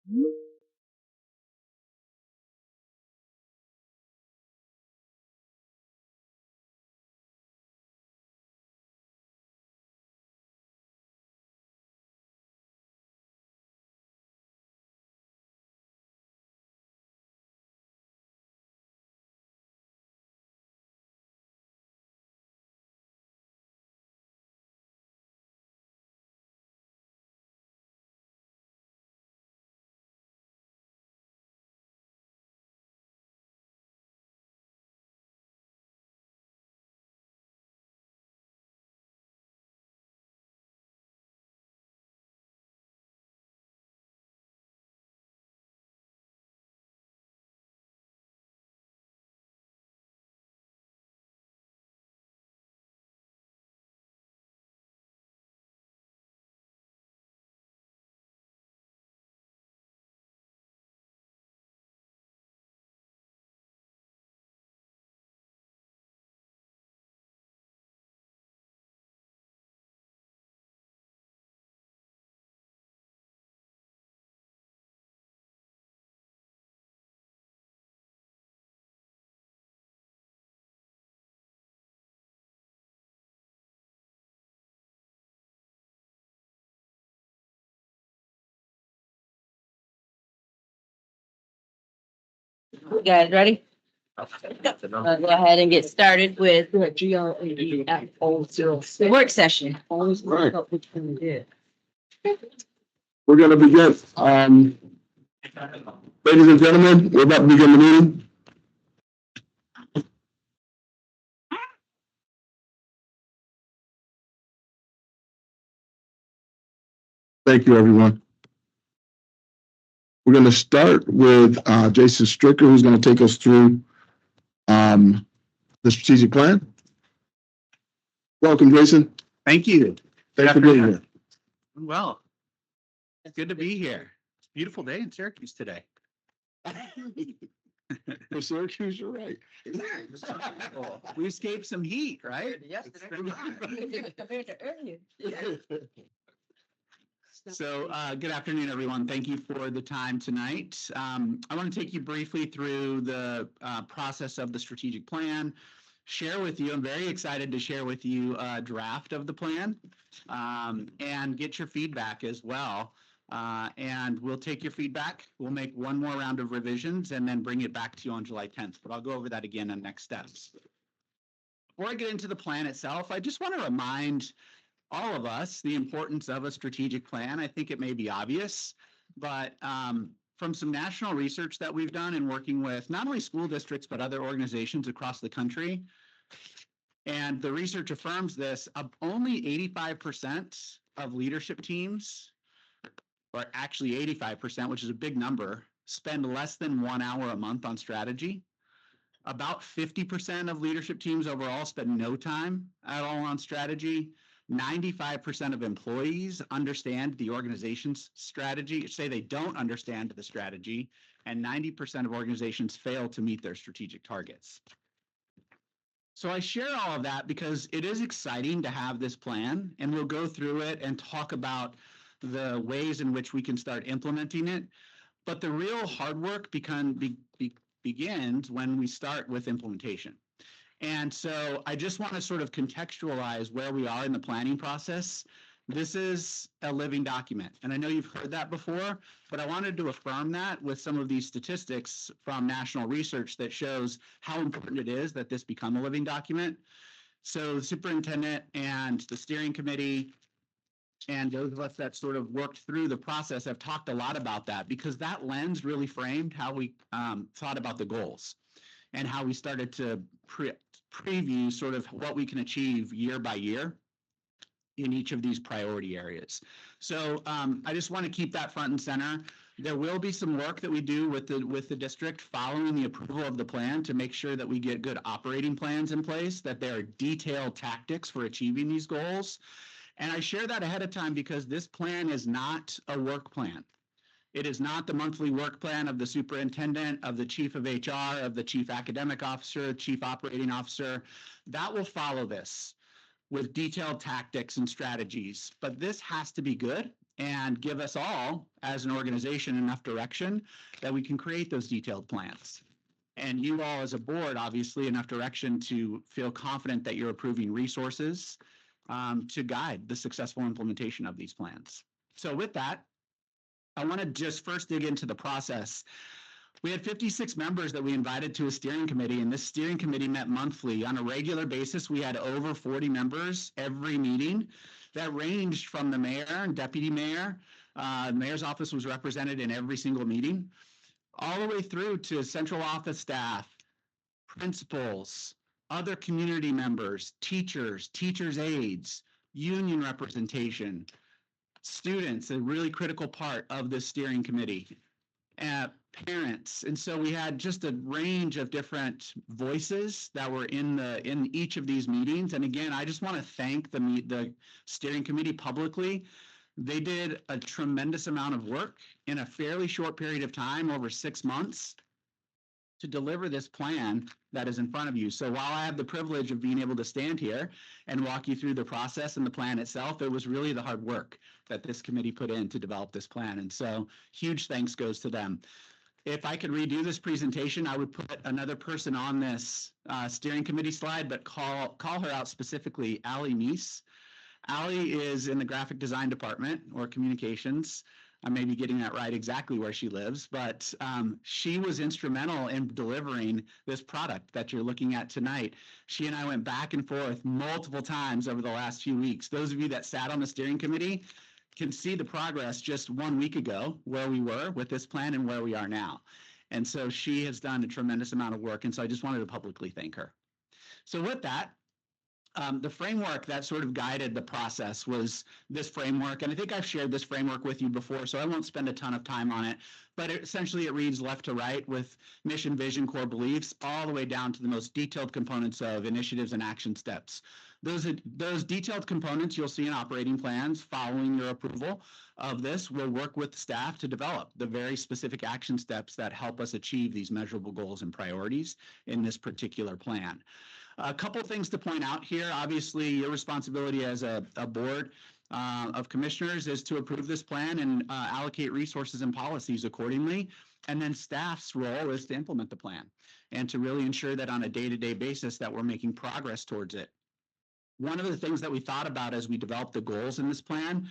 You guys ready? Go ahead and get started with the work session. Right. We're gonna begin. Ladies and gentlemen, we're about to begin the meeting. Thank you, everyone. We're gonna start with Jason Stricker, who's gonna take us through the strategic plan. Welcome, Jason. Thank you. Thanks for being here. Well, it's good to be here. It's a beautiful day in Syracuse today. For Syracuse, you're right. We escaped some heat, right? So good afternoon, everyone. Thank you for the time tonight. I want to take you briefly through the process of the strategic plan, share with you, I'm very excited to share with you a draft of the plan and get your feedback as well. And we'll take your feedback. We'll make one more round of revisions and then bring it back to you on July 10th. But I'll go over that again on next steps. Before I get into the plan itself, I just want to remind all of us the importance of a strategic plan. I think it may be obvious, but from some national research that we've done in working with not only school districts, but other organizations across the country, and the research affirms this, only 85% of leadership teams, or actually 85%, which is a big number, spend less than 1 hour a month on strategy. About 50% of leadership teams overall spend no time at all on strategy. 95% of employees understand the organization's strategy, say they don't understand the strategy, and 90% of organizations fail to meet their strategic targets. So I share all of that because it is exciting to have this plan, and we'll go through it and talk about the ways in which we can start implementing it. But the real hard work begins when we start with implementation. And so I just want to sort of contextualize where we are in the planning process. This is a living document, and I know you've heard that before, but I wanted to affirm that with some of these statistics from national research that shows how important it is that this become a living document. So the superintendent and the steering committee and those of us that sort of worked through the process have talked a lot about that, because that lens really framed how we thought about the goals and how we started to preview sort of what we can achieve year by year in each of these priority areas. So I just want to keep that front and center. There will be some work that we do with the district following the approval of the plan to make sure that we get good operating plans in place, that there are detailed tactics for achieving these goals. And I share that ahead of time because this plan is not a work plan. It is not the monthly work plan of the superintendent, of the chief of HR, of the chief academic officer, chief operating officer. That will follow this with detailed tactics and strategies. But this has to be good. and give us all, as an organization, enough direction that we can create those detailed plans. And you all as a board, obviously, enough direction to feel confident that you're approving resources to guide the successful implementation of these plans. So with that, I want to just first dig into the process. We had 56 members that we invited to a steering committee, and this steering committee met monthly. On a regular basis, we had over 40 members every meeting that ranged from the mayor and deputy mayor. The mayor's office was represented in every single meeting, all the way through to central office staff, principals, other community members, teachers, teachers' aides, union representation, students, a really critical part of this steering committee, parents. And so we had just a range of different voices that were in each of these meetings. And again, I just want to thank the steering committee publicly. They did a tremendous amount of work in a fairly short period of time, over 6 months, to deliver this plan that is in front of you. So while I have the privilege of being able to stand here and walk you through the process and the plan itself, it was really the hard work that this committee put in to develop this plan. And so huge thanks goes to them. If I could redo this presentation, I would put another person on this steering committee slide, but call her out specifically, Allie Meese. Allie is in the graphic design department or communications. I may be getting that right exactly where she lives, but she was instrumental in delivering this product that you're looking at tonight. She and I went back and forth multiple times over the last few weeks. Those of you that sat on the steering committee can see the progress just 1 week ago, where we were with this plan and where we are now. And so she has done a tremendous amount of work. And so I just wanted to publicly thank her. So with that, the framework that sort of guided the process was this framework. And I think I've shared this framework with you before, so I won't spend a ton of time on it. But essentially it reads left to right with mission, vision, core beliefs, all the way down to the most detailed components of initiatives and action steps. Those detailed components you'll see in operating plans following your approval of this. We'll work with staff to develop the very specific action steps that help us achieve these measurable goals and priorities in this particular plan. A couple of things to point out here. Obviously, your responsibility as a board of commissioners is to approve this plan and allocate resources and policies accordingly. And then staff's role is to implement the plan and to really ensure that on a day-to-day basis that we're making progress towards it. One of the things that we thought about as we developed the goals in this plan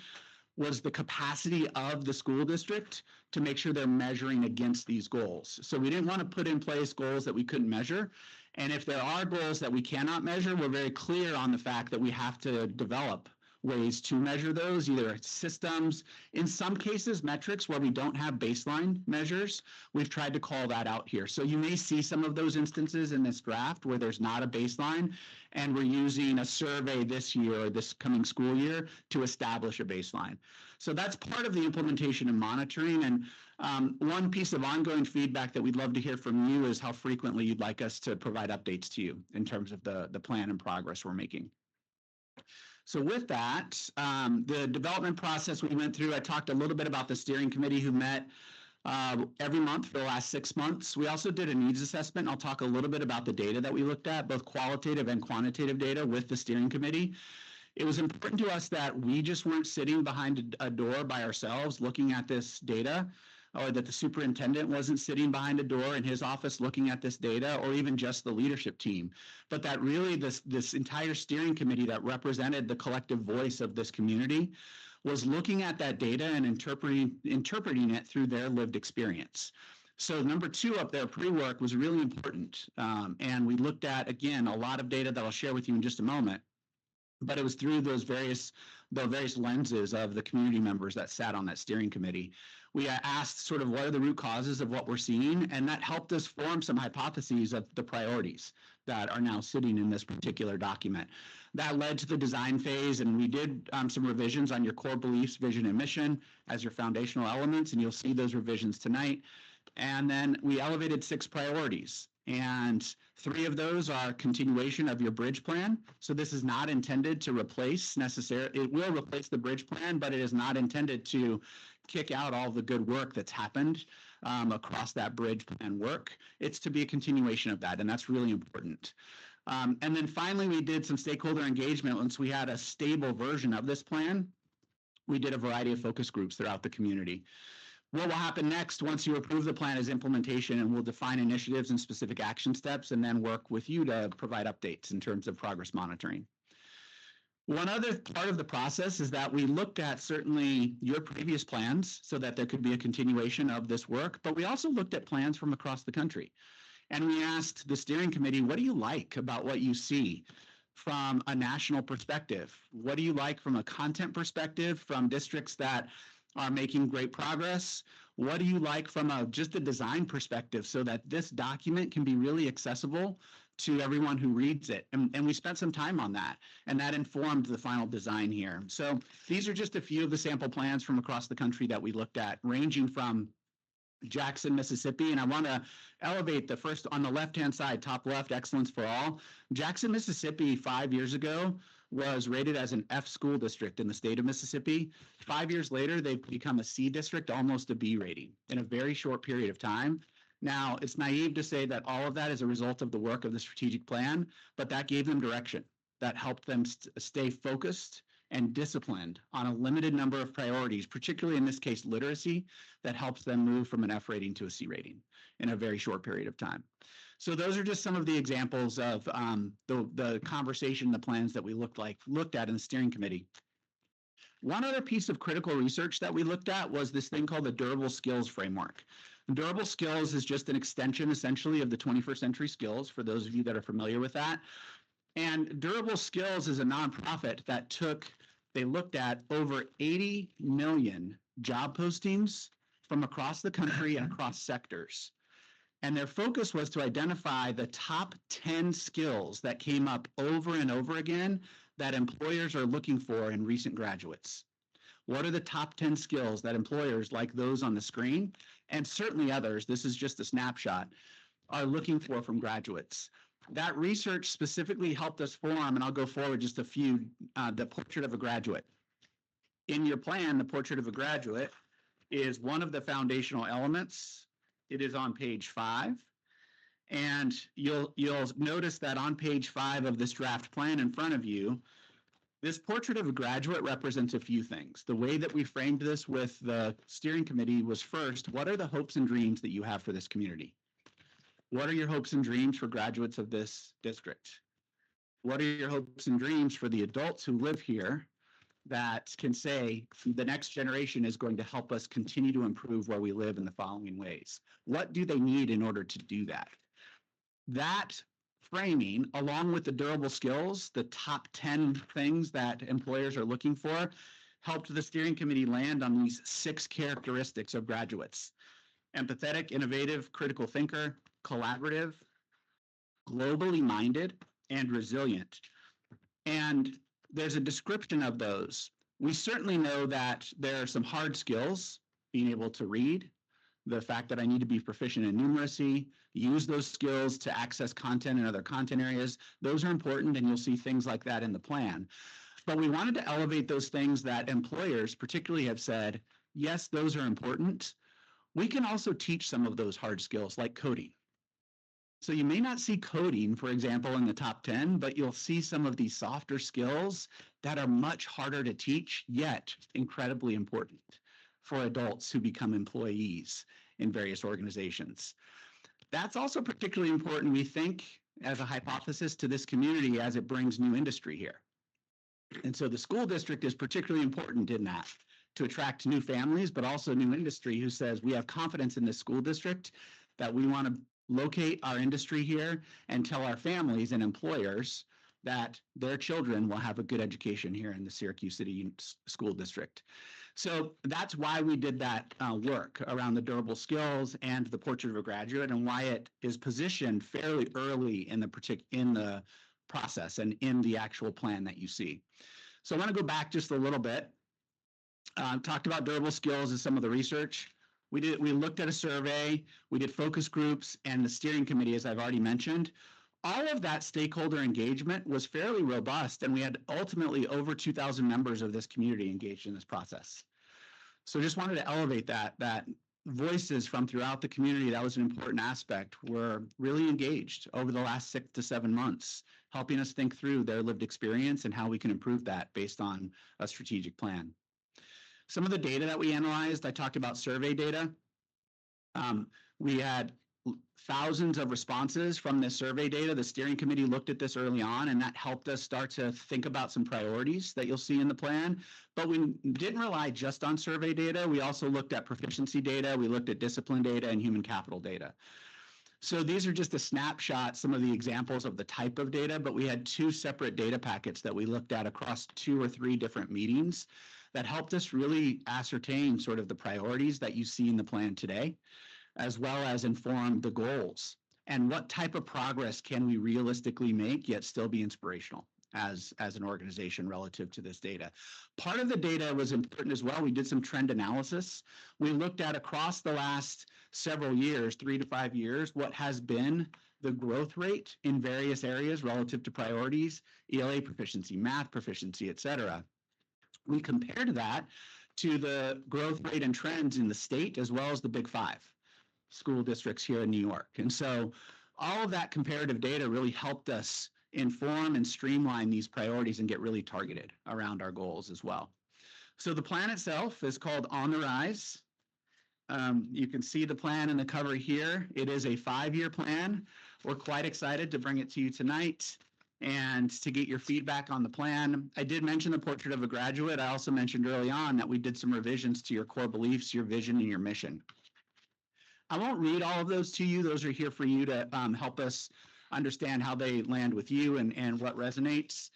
was the capacity of the school district to make sure they're measuring against these goals. So we didn't want to put in place goals that we couldn't measure. And if there are goals that we cannot measure, we're very clear on the fact that we have to develop ways to measure those, either systems, in some cases, metrics where we don't have baseline measures. We've tried to call that out here. So you may see some of those instances in this draft where there's not a baseline, and we're using a survey this year or this coming school year to establish a baseline. So that's part of the implementation and monitoring. And one piece of ongoing feedback that we'd love to hear from you is how frequently you'd like us to provide updates to you in terms of the plan and progress we're making. So with that, the development process we went through, I talked a little bit about the steering committee who met every month for the last 6 months. We also did a needs assessment. I'll talk a little bit about the data that we looked at, both qualitative and quantitative data with the steering committee. It was important to us that we just weren't sitting behind a door by ourselves looking at this data, or that the superintendent wasn't sitting behind a door in his office looking at this data, or even just the leadership team, but that really this entire steering committee that represented the collective voice of this community was looking at that data and interpreting it through their lived experience. So number 2 up there, pre-work, was really important. And we looked at, again, a lot of data that I'll share with you in just a moment, but it was through the various lenses of the community members that sat on that steering committee. We asked sort of what are the root causes of what we're seeing, and that helped us form some hypotheses of the priorities that are now sitting in this particular document. That led to the design phase, and we did some revisions on your core beliefs, vision, and mission as your foundational elements, and you'll see those revisions tonight. And then we elevated 6 priorities, and 3 of those are continuation of your bridge plan. So this is not intended to replace necessarily, it will replace the bridge plan, but it is not intended to kick out all the good work that's happened across that bridge plan work. It's to be a continuation of that, and that's really important. And then finally, we did some stakeholder engagement once we had a stable version of this plan. We did a variety of focus groups throughout the community. What will happen next once you approve the plan is implementation, and we'll define initiatives and specific action steps and then work with you to provide updates in terms of progress monitoring. One other part of the process is that we looked at certainly your previous plans so that there could be a continuation of this work, but we also looked at plans from across the country. And we asked the steering committee, what do you like about what you see from a national perspective? What do you like from a content perspective from districts that are making great progress? What do you like from just a design perspective so that this document can be really accessible to everyone who reads it? And we spent some time on that, and that informed the final design here. So these are just a few of the sample plans from across the country that we looked at, ranging from Jackson, Mississippi, and I want to elevate the first on the left-hand side, top left, Excellence for All. Jackson, Mississippi, 5 years ago was rated as an F school district in the state of Mississippi. 5 years later, they've become a C district, almost a B rating in a very short period of time. Now, it's naive to say that all of that is a result of the work of the strategic plan, but that gave them direction. That helped them stay focused and disciplined on a limited number of priorities, particularly in this case, literacy, that helps them move from an F rating to a C rating in a very short period of time. So those are just some of the examples of the conversation, the plans that we looked at in the steering committee. One other piece of critical research that we looked at was this thing called the Durable Skills Framework. Durable Skills is just an extension, essentially, of the 21st Century Skills, for those of you that are familiar with that. And Durable Skills is a nonprofit that they looked at over 80 million job postings from across the country and across sectors. And their focus was to identify the top 10 skills that came up over and over again that employers are looking for in recent graduates. What are the top 10 skills that employers like those on the screen, and certainly others, this is just a snapshot, are looking for from graduates? That research specifically helped us form, and I'll go forward just a few, the portrait of a graduate. In your plan, the portrait of a graduate is one of the foundational elements. It is on page 5. And you'll notice that on page 5 of this draft plan in front of you, this portrait of a graduate represents a few things. The way that we framed this with the steering committee was, first, what are the hopes and dreams that you have for this community? What are your hopes and dreams for graduates of this district? What are your hopes and dreams for the adults who live here that can say the next generation is going to help us continue to improve where we live in the following ways? What do they need in order to do that? That framing, along with the durable skills, the top 10 things that employers are looking for, helped the steering committee land on these 6 characteristics of graduates: empathetic, innovative, critical thinker, collaborative, globally minded, and resilient. And there's a description of those. We certainly know that there are some hard skills, being able to read, the fact that I need to be proficient in numeracy, use those skills to access content in other content areas. Those are important, and you'll see things like that in the plan. But we wanted to elevate those things that employers particularly have said, yes, those are important. We can also teach some of those hard skills, like coding. So you may not see coding, for example, in the top 10, but you'll see some of these softer skills that are much harder to teach, yet incredibly important for adults who become employees in various organizations. That's also particularly important, we think, as a hypothesis to this community as it brings new industry here. And so the school district is particularly important in that, to attract new families, but also new industry who says, we have confidence in this school district that we want to locate our industry here and tell our families and employers that their children will have a good education here in the Syracuse City School District. So that's why we did that work around the durable skills and the portrait of a graduate, and why it is positioned fairly early in the process and in the actual plan that you see. So I want to go back just a little bit. Talked about durable skills as some of the research. We looked at a survey, we did focus groups, and the steering committee, as I've already mentioned. All of that stakeholder engagement was fairly robust, and we had ultimately over 2,000 members of this community engaged in this process. So just wanted to elevate that voices from throughout the community, that was an important aspect, were really engaged over the last 6 to 7 months, helping us think through their lived experience and how we can improve that based on a strategic plan. Some of the data that we analyzed, I talked about survey data. We had thousands of responses from this survey data. The steering committee looked at this early on, and that helped us start to think about some priorities that you'll see in the plan. But we didn't rely just on survey data. We also looked at proficiency data. We looked at discipline data and human capital data. So these are just a snapshot, some of the examples of the type of data, but we had 2 separate data packets that we looked at across 2 or 3 different meetings that helped us really ascertain sort of the priorities that you see in the plan today, as well as inform the goals and what type of progress can we realistically make yet still be inspirational as an organization relative to this data. Part of the data was important as well. We did some trend analysis. We looked at across the last several years, 3 to 5 years, what has been the growth rate in various areas relative to priorities, ELA proficiency, math proficiency, et cetera. We compared that to the growth rate and trends in the state as well as the Big 5 school districts here in New York. And so all of that comparative data really helped us inform and streamline these priorities and get really targeted around our goals as well. So the plan itself is called On the Rise. You can see the plan in the cover here. It is a 5-year plan. We're quite excited to bring it to you tonight and to get your feedback on the plan. I did mention the portrait of a graduate. I also mentioned early on that we did some revisions to your core beliefs, your vision, and your mission. I won't read all of those to you. Those are here for you to help us understand how they land with you and what resonates.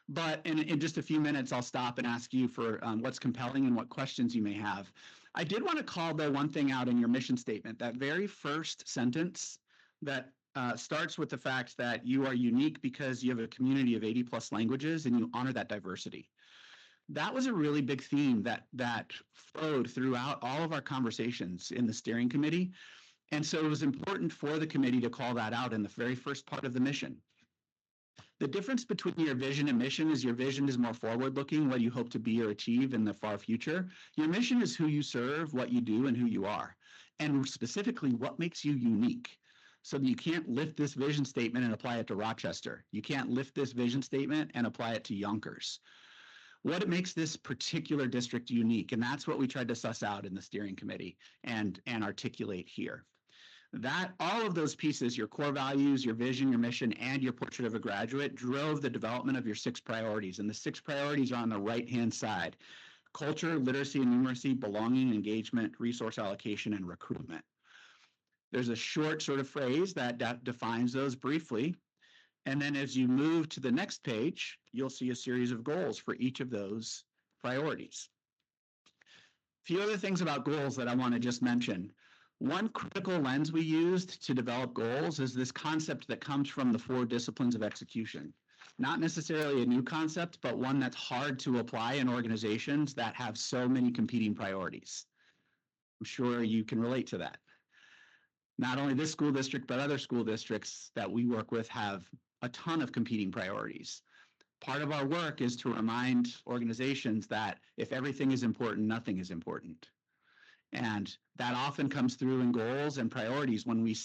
But in just a few minutes, I'll stop and ask you for what's compelling and what questions you may have. I did want to call, though, one thing out in your mission statement, that very first sentence that starts with the fact that you are unique because you have a community of 80+ languages and you honor that diversity. That was a really big theme that flowed throughout all of our conversations in the steering committee. And so it was important for the committee to call that out in the very first part of the mission. The difference between your vision and mission is your vision is more forward-looking, what you hope to be or achieve in the far future. Your mission is who you serve, what you do, and who you are. And specifically, what makes you unique. So that you can't lift this vision statement and apply it to Rochester. You can't lift this vision statement and apply it to Yonkers. What makes this particular district unique, and that's what we tried to suss out in the steering committee and articulate here. That all of those pieces, your core values, your vision, your mission, and your portrait of a graduate drove the development of your 6 priorities. And the 6 priorities are on the right-hand side: culture, literacy and numeracy, belonging, engagement, resource allocation, and recruitment. There's a short sort of phrase that defines those briefly. And then as you move to the next page, you'll see a series of goals for each of those priorities. A few other things about goals that I want to just mention. One critical lens we used to develop goals is this concept that comes from the 4 disciplines of execution. Not necessarily a new concept, but one that's hard to apply in organizations that have so many competing priorities. I'm sure you can relate to that. Not only this school district, but other school districts that we work with have a ton of competing priorities. Part of our work is to remind organizations that if everything is important, nothing is important. And that often comes through in goals and priorities when we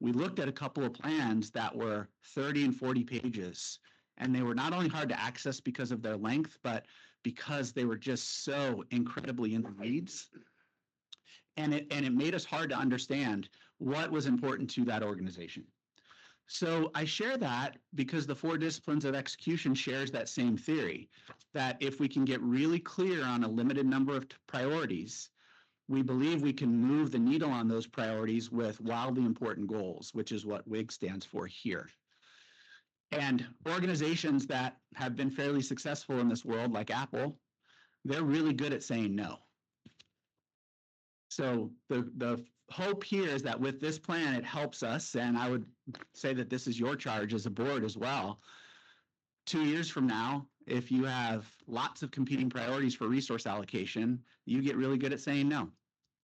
looked at a couple of plans that were 30 and 40 pages, and they were not only hard to access because of their length, but because they were just so incredibly in the weeds. And it made us hard to understand what was important to that organization. So I share that because the 4 disciplines of execution shares that same theory, that if we can get really clear on a limited number of priorities, we believe we can move the needle on those priorities with wildly important goals, which is what WIG stands for here. And organizations that have been fairly successful in this world, like Apple, they're really good at saying no. So the hope here is that with this plan, it helps us, and I would say that this is your charge as a board as well. 2 years from now, if you have lots of competing priorities for resource allocation, you get really good at saying no.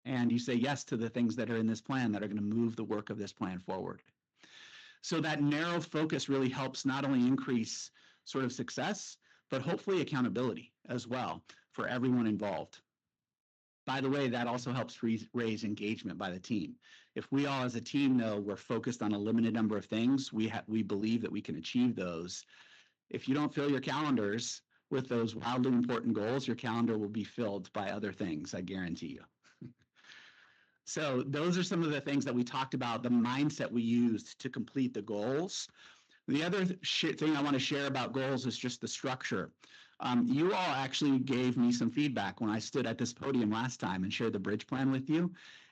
And you say yes to the things that are in this plan that are going to move the work of this plan forward. So that narrow focus really helps not only increase sort of success, but hopefully accountability as well for everyone involved. By the way, that also helps raise engagement by the team. If we all as a team know we're focused on a limited number of things, we believe that we can achieve those. If you don't fill your calendars with those wildly important goals, your calendar will be filled by other things, I guarantee you. So those are some of the things that we talked about, the mindset we used to complete the goals. The other thing I want to share about goals is just the structure. You all actually gave me some feedback when I stood at this podium last time and shared the bridge plan with you.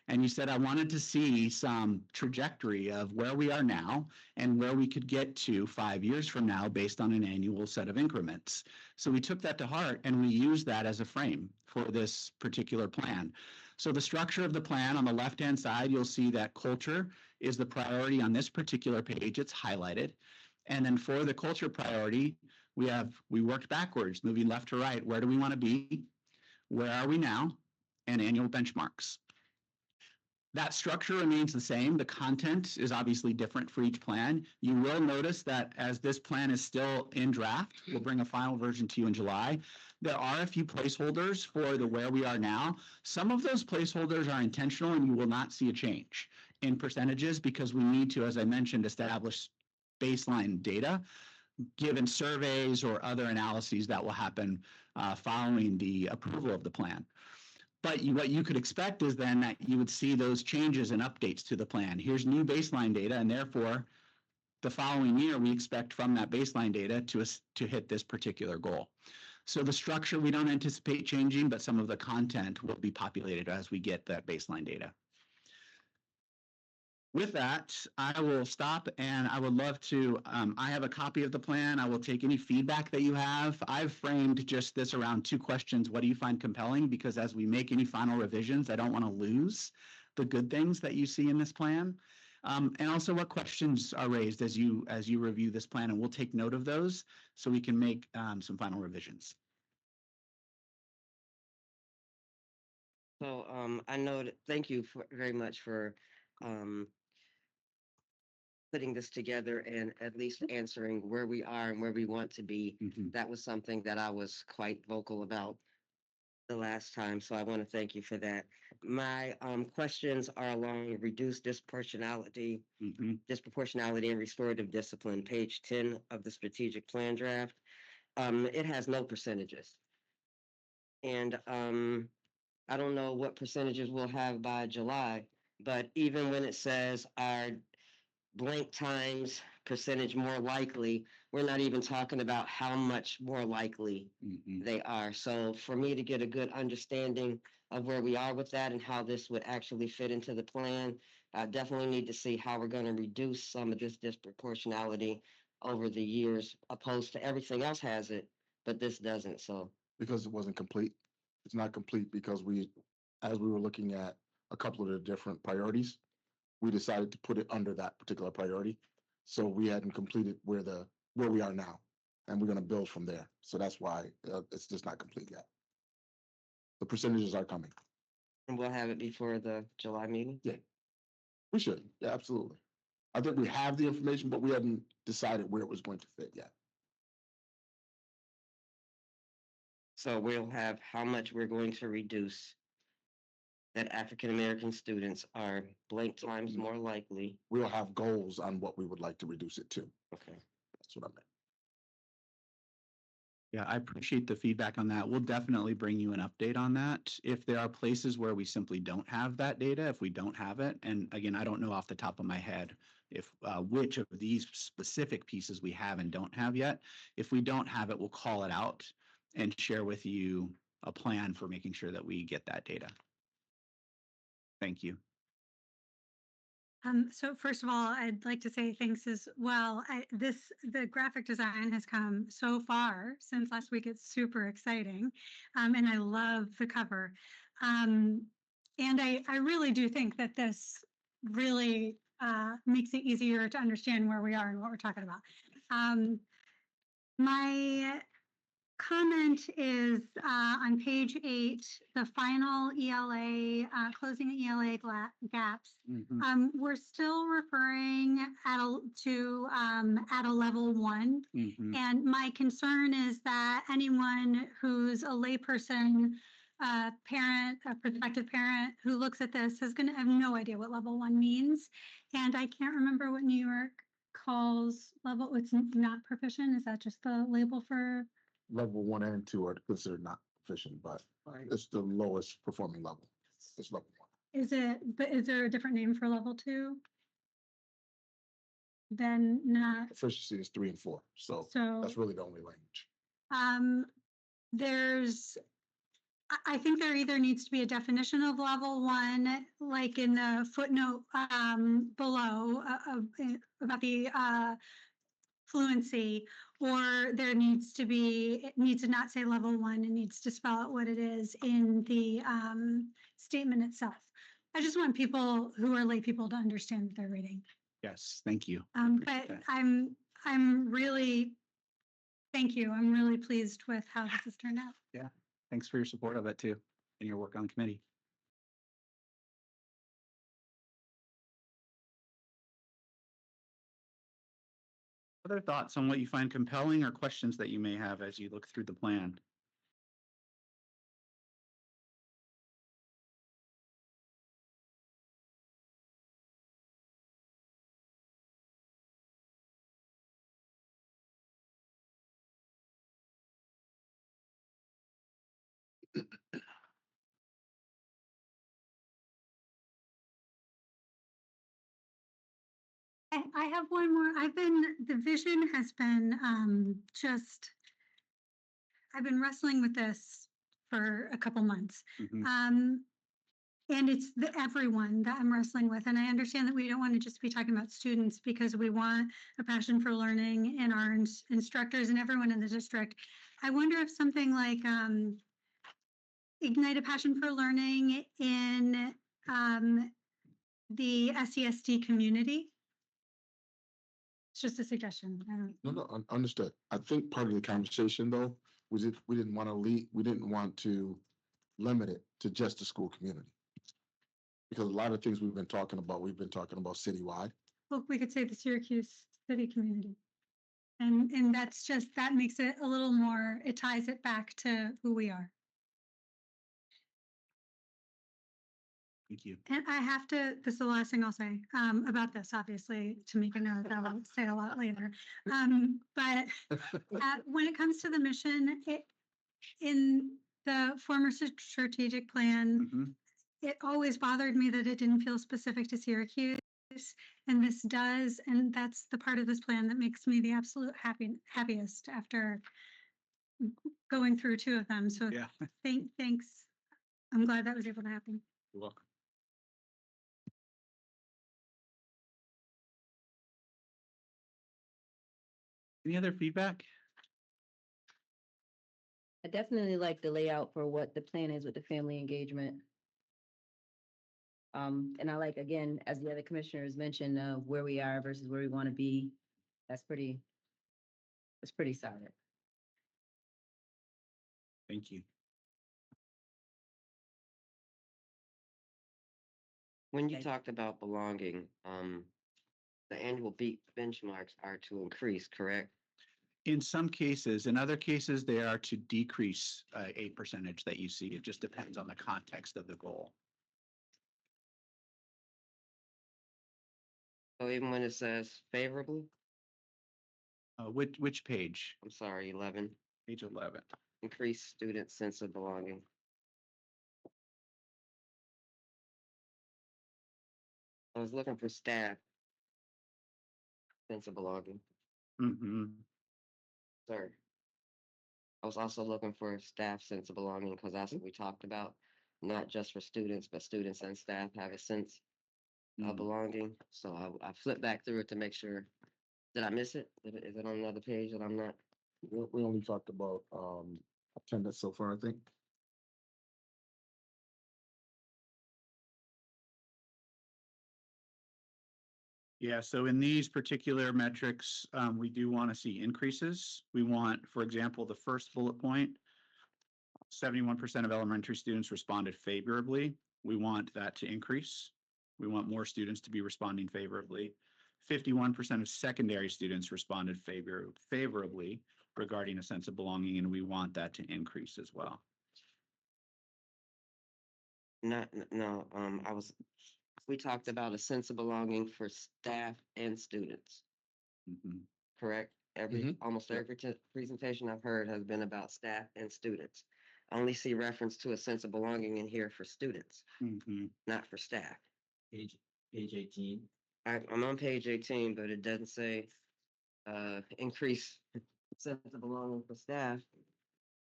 And you said I wanted to see some trajectory of where we are now and where we could get to 5 years from now based on an annual set of increments. So we took that to heart and we used that as a frame for this particular plan. So the structure of the plan on the left-hand side, you'll see that culture is the priority on this particular page. It's highlighted. And then for the culture priority, we worked backwards, moving left to right. Where do we want to be? Where are we now? And annual benchmarks. That structure remains the same. The content is obviously different for each plan. You will notice that as this plan is still in draft, we'll bring a final version to you in July. There are a few placeholders for the where we are now. Some of those placeholders are intentional and you will not see a change in percentages because we need to, as I mentioned, establish baseline data given surveys or other analyses that will happen following the approval of the plan. But what you could expect is then that you would see those changes and updates to the plan. Here's new baseline data, and therefore, the following year, we expect from that baseline data to hit this particular goal. So the structure, we don't anticipate changing, but some of the content will be populated as we get that baseline data. With that, I will stop and I would love to, I have a copy of the plan. I will take any feedback that you have. I've framed just this around 2 questions. What do you find compelling? Because as we make any final revisions, I don't want to lose the good things that you see in this plan. And also what questions are raised as you review this plan, and we'll take note of those so we can make some final revisions. So I know that, thank you very much for putting this together and at least answering where we are and where we want to be. Mhm. That was something that I was quite vocal about the last time, so I want to thank you for that. My questions are along reduced disproportionality and restorative discipline, page 10 of the strategic plan draft. It has no percentages. And I don't know what percentages we'll have by July, but even when it says our blank times percentage more likely, we're not even talking about how much more likely they are. So for me to get a good understanding of where we are with that and how this would actually fit into the plan, I definitely need to see how we're going to reduce some of this disproportionality over the years, opposed to everything else has it, but this doesn't. So Because it wasn't complete. It's not complete because as we were looking at a couple of the different priorities, we decided to put it under that particular priority. So we hadn't completed where we are now, and we're going to build from there. So that's why it's just not complete yet. The percentages are coming. and we'll have it before the July meeting. Yeah, we should. Yeah, absolutely. I think we have the information, but we hadn't decided where it was going to fit yet. So we'll have how much we're going to reduce that African-American students are blank times more likely. We'll have goals on what we would like to reduce it to. Okay. That's what I meant. Yeah, I appreciate the feedback on that. We'll definitely bring you an update on that. If there are places where we simply don't have that data, if we don't have it, and again, I don't know off the top of my head if which of these specific pieces we have and don't have yet. If we don't have it, we'll call it out and share with you a plan for making sure that we get that data. Thank you. So first of all, I'd like to say thanks as well. The graphic design has come so far since last week. It's super exciting. And I love the cover. And I really do think that this really makes it easier to understand where we are and what we're talking about. My comment is on page 8, the final ELA, closing the ELA gaps. We're still referring at a level 1. And my concern is that anyone who's a layperson, parent, a prospective parent who looks at this is going to have no idea what level 1 means. And I can't remember what New York calls level. It's not proficient. Is that just the label for level 1 and 2 are considered not proficient, but it's the lowest performing level. It's level 1. But is there a different name for level 2? Then not, Proficiency is 3 and 4, so so, that's really the only language. there's, I think there either needs to be a definition of level 1, like in the footnote, below, about the, fluency, or there needs to be, it needs to not say level 1, it needs to spell out what it is in the, statement itself. I just want people who are lay people to understand what they're reading. Yes, thank you. But that. I'm really, thank you. I'm really pleased with how this has turned out. Thanks for your support of it too, and your work on the committee. Other thoughts on what you find compelling or questions that you may have as you look through the plan? I have one more. The vision has been I've been wrestling with this for a couple months. Mhm. And it's everyone that I'm wrestling with. And I understand that we don't want to just be talking about students because we want a passion for learning in our instructors and everyone in the district. I wonder if something like ignite a passion for learning in the SESD community. It's just a suggestion. I don't. No, understood. I think part of the conversation though was we didn't want to limit it to just the school community. Because a lot of things we've been talking about citywide. Well, we could say the Syracuse city community. And that's just, that makes it a little more, it ties it back to who we are. Thank you. And I have to, this is the last thing I'll say about this, obviously, to make a note that I'll say a lot later. But when it comes to the mission, in the former strategic plan, Mhm. it always bothered me that it didn't feel specific to Syracuse. And this does, and that's the part of this plan that makes me the absolute happiest after going through 2 of them. So Yeah, thanks. I'm glad that was able to happen. you're welcome. Any other feedback? I definitely like the layout for what the plan is with the family engagement. And I like, again, as the other commissioners mentioned, where we are versus where we want to be. That's pretty solid. Thank you. When you Okay. talked about belonging, the annual benchmarks are to increase, correct? In some cases, in other cases, they are to decrease a percentage that you see. It just depends on the context of the goal. So even when it says favorably, Which page? I'm sorry, 11, Page 11. increase student sense of belonging. I was looking for staff sense of belonging, Mm-hmm. sir. I was also looking for staff sense of belonging because that's what we talked about, not just for students, but students and staff have a sense of belonging. So I flipped back through it to make sure. Did I miss it? Is it on another page that I'm not? We only talked about attendance so far, I think. Yeah, so in these particular metrics, we do want to see increases. We want, for example, the first bullet point, 71% of elementary students responded favorably. We want that to increase. We want more students to be responding favorably. 51% of secondary students responded favorably regarding a sense of belonging, and we want that to increase as well. No. We talked about a sense of belonging for staff and students, Mhm. correct? almost every presentation I've heard has been about staff and students. I only see reference to a sense of belonging in here for students, not for staff. Page 18. I'm on page 18, but it doesn't say increase sense of belonging for staff.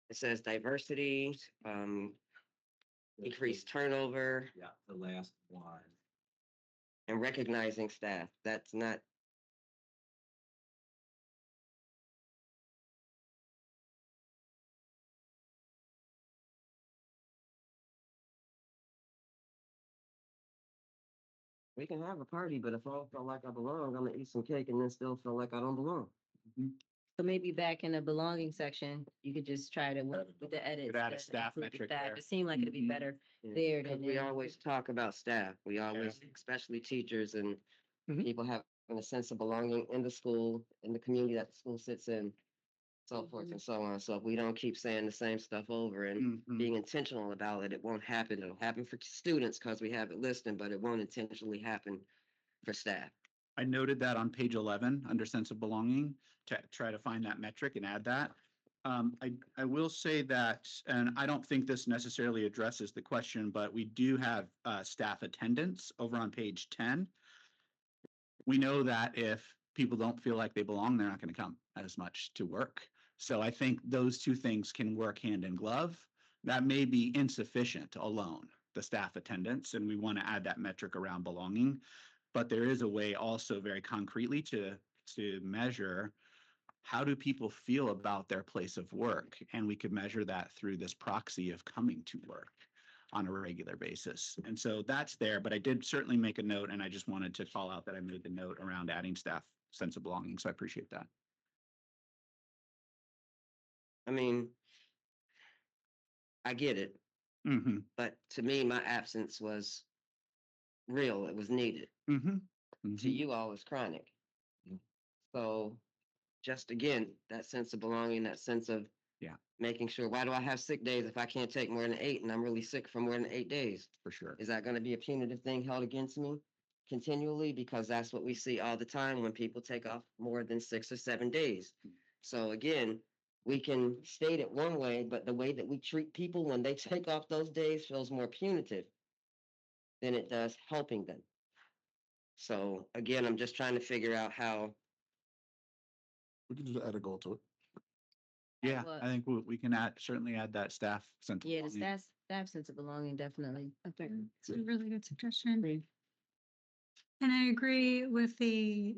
It says diversity, increased turnover, Yeah, the last one. and recognizing staff. That's not. We can have a party, but if I don't feel like I belong, I'm gonna eat some cake and then still feel like I don't belong. So maybe back in the belonging section, you could just try to work with the edits. Could add a to staff include the metric staff. there. It seemed like it'd be Mhm. better Yeah, there because than. we in- always talk about staff. We always, especially teachers and Mhm. people having a sense of belonging in the school, in the community that the school sits in, so forth and so on. So if we don't keep saying the same stuff over and being intentional about it, it won't happen. It'll happen for students because we have it listed, but it won't intentionally happen for staff. I noted that on page 11, under sense of belonging, to try to find that metric and add that. I will say that, and I don't think this necessarily addresses the question, but we do have staff attendance over on page 10. We know that if people don't feel like they belong, they're not going to come as much to work. So I think those two things can work hand in glove. That may be insufficient alone, the staff attendance, and we want to add that metric around belonging. But there is a way also very concretely to measure how do people feel about their place of work? And we could measure that through this proxy of coming to work on a regular basis. And so that's there, but I did certainly make a note, and I just wanted to call out that I made the note around adding staff sense of belonging. So I appreciate that. I mean, I get it, Mm-hmm. but to me, my absence was real. It was needed. Mm-hmm. To you all, it's chronic. So just again, that sense of belonging, that sense of making sure, why do I have sick days if I can't take more than 8 and I'm really sick for more than 8 days? For sure. Is that going to be a punitive thing held against me continually? Because that's what we see all the time when people take off more than 6 or 7 days. So again, we can state it one way, but the way that we treat people when they take off those days feels more punitive than it does helping them. So again, I'm just trying to figure out how. We can just add a goal to it. Yeah, Well, I think we can certainly add that staff sense of Yeah, the belonging. staff sense of belonging, definitely. It's a really good suggestion. And I agree with the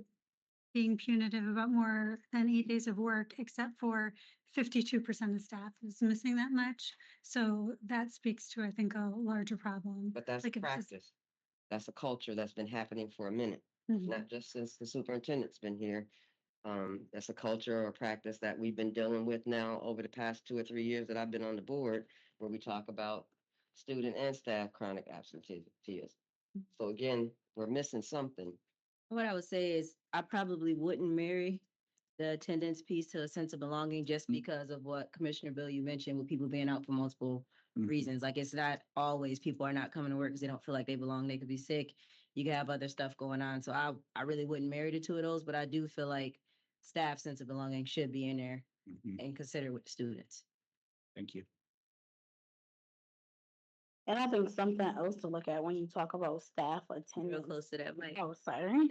being punitive about more than 8 days of work, except for 52% of staff is missing that much. So that speaks to, I think, a larger problem. But that's Like if it's- practice. That's a culture that's been happening for a minute, Mhm. not just since the superintendent's been here. That's a culture or practice that we've been dealing with now over the past 2 or 3 years that I've been on the board, where we talk about student and staff chronic absenteeism. So again, we're missing something. What I would say is I probably wouldn't marry the attendance piece to a sense of belonging just because of what Commissioner Bill, you mentioned with people being out for multiple Mhm. reasons. Like it's not always people are not coming to work because they don't feel like they belong. They could be sick. You could have other stuff going on. So I really wouldn't marry the two of those, but I do feel like staff sense of belonging should be in there Mhm. and consider with students. Thank you. And I think something else to look at when you talk about staff Real attendance. close to that mic. Oh, sorry.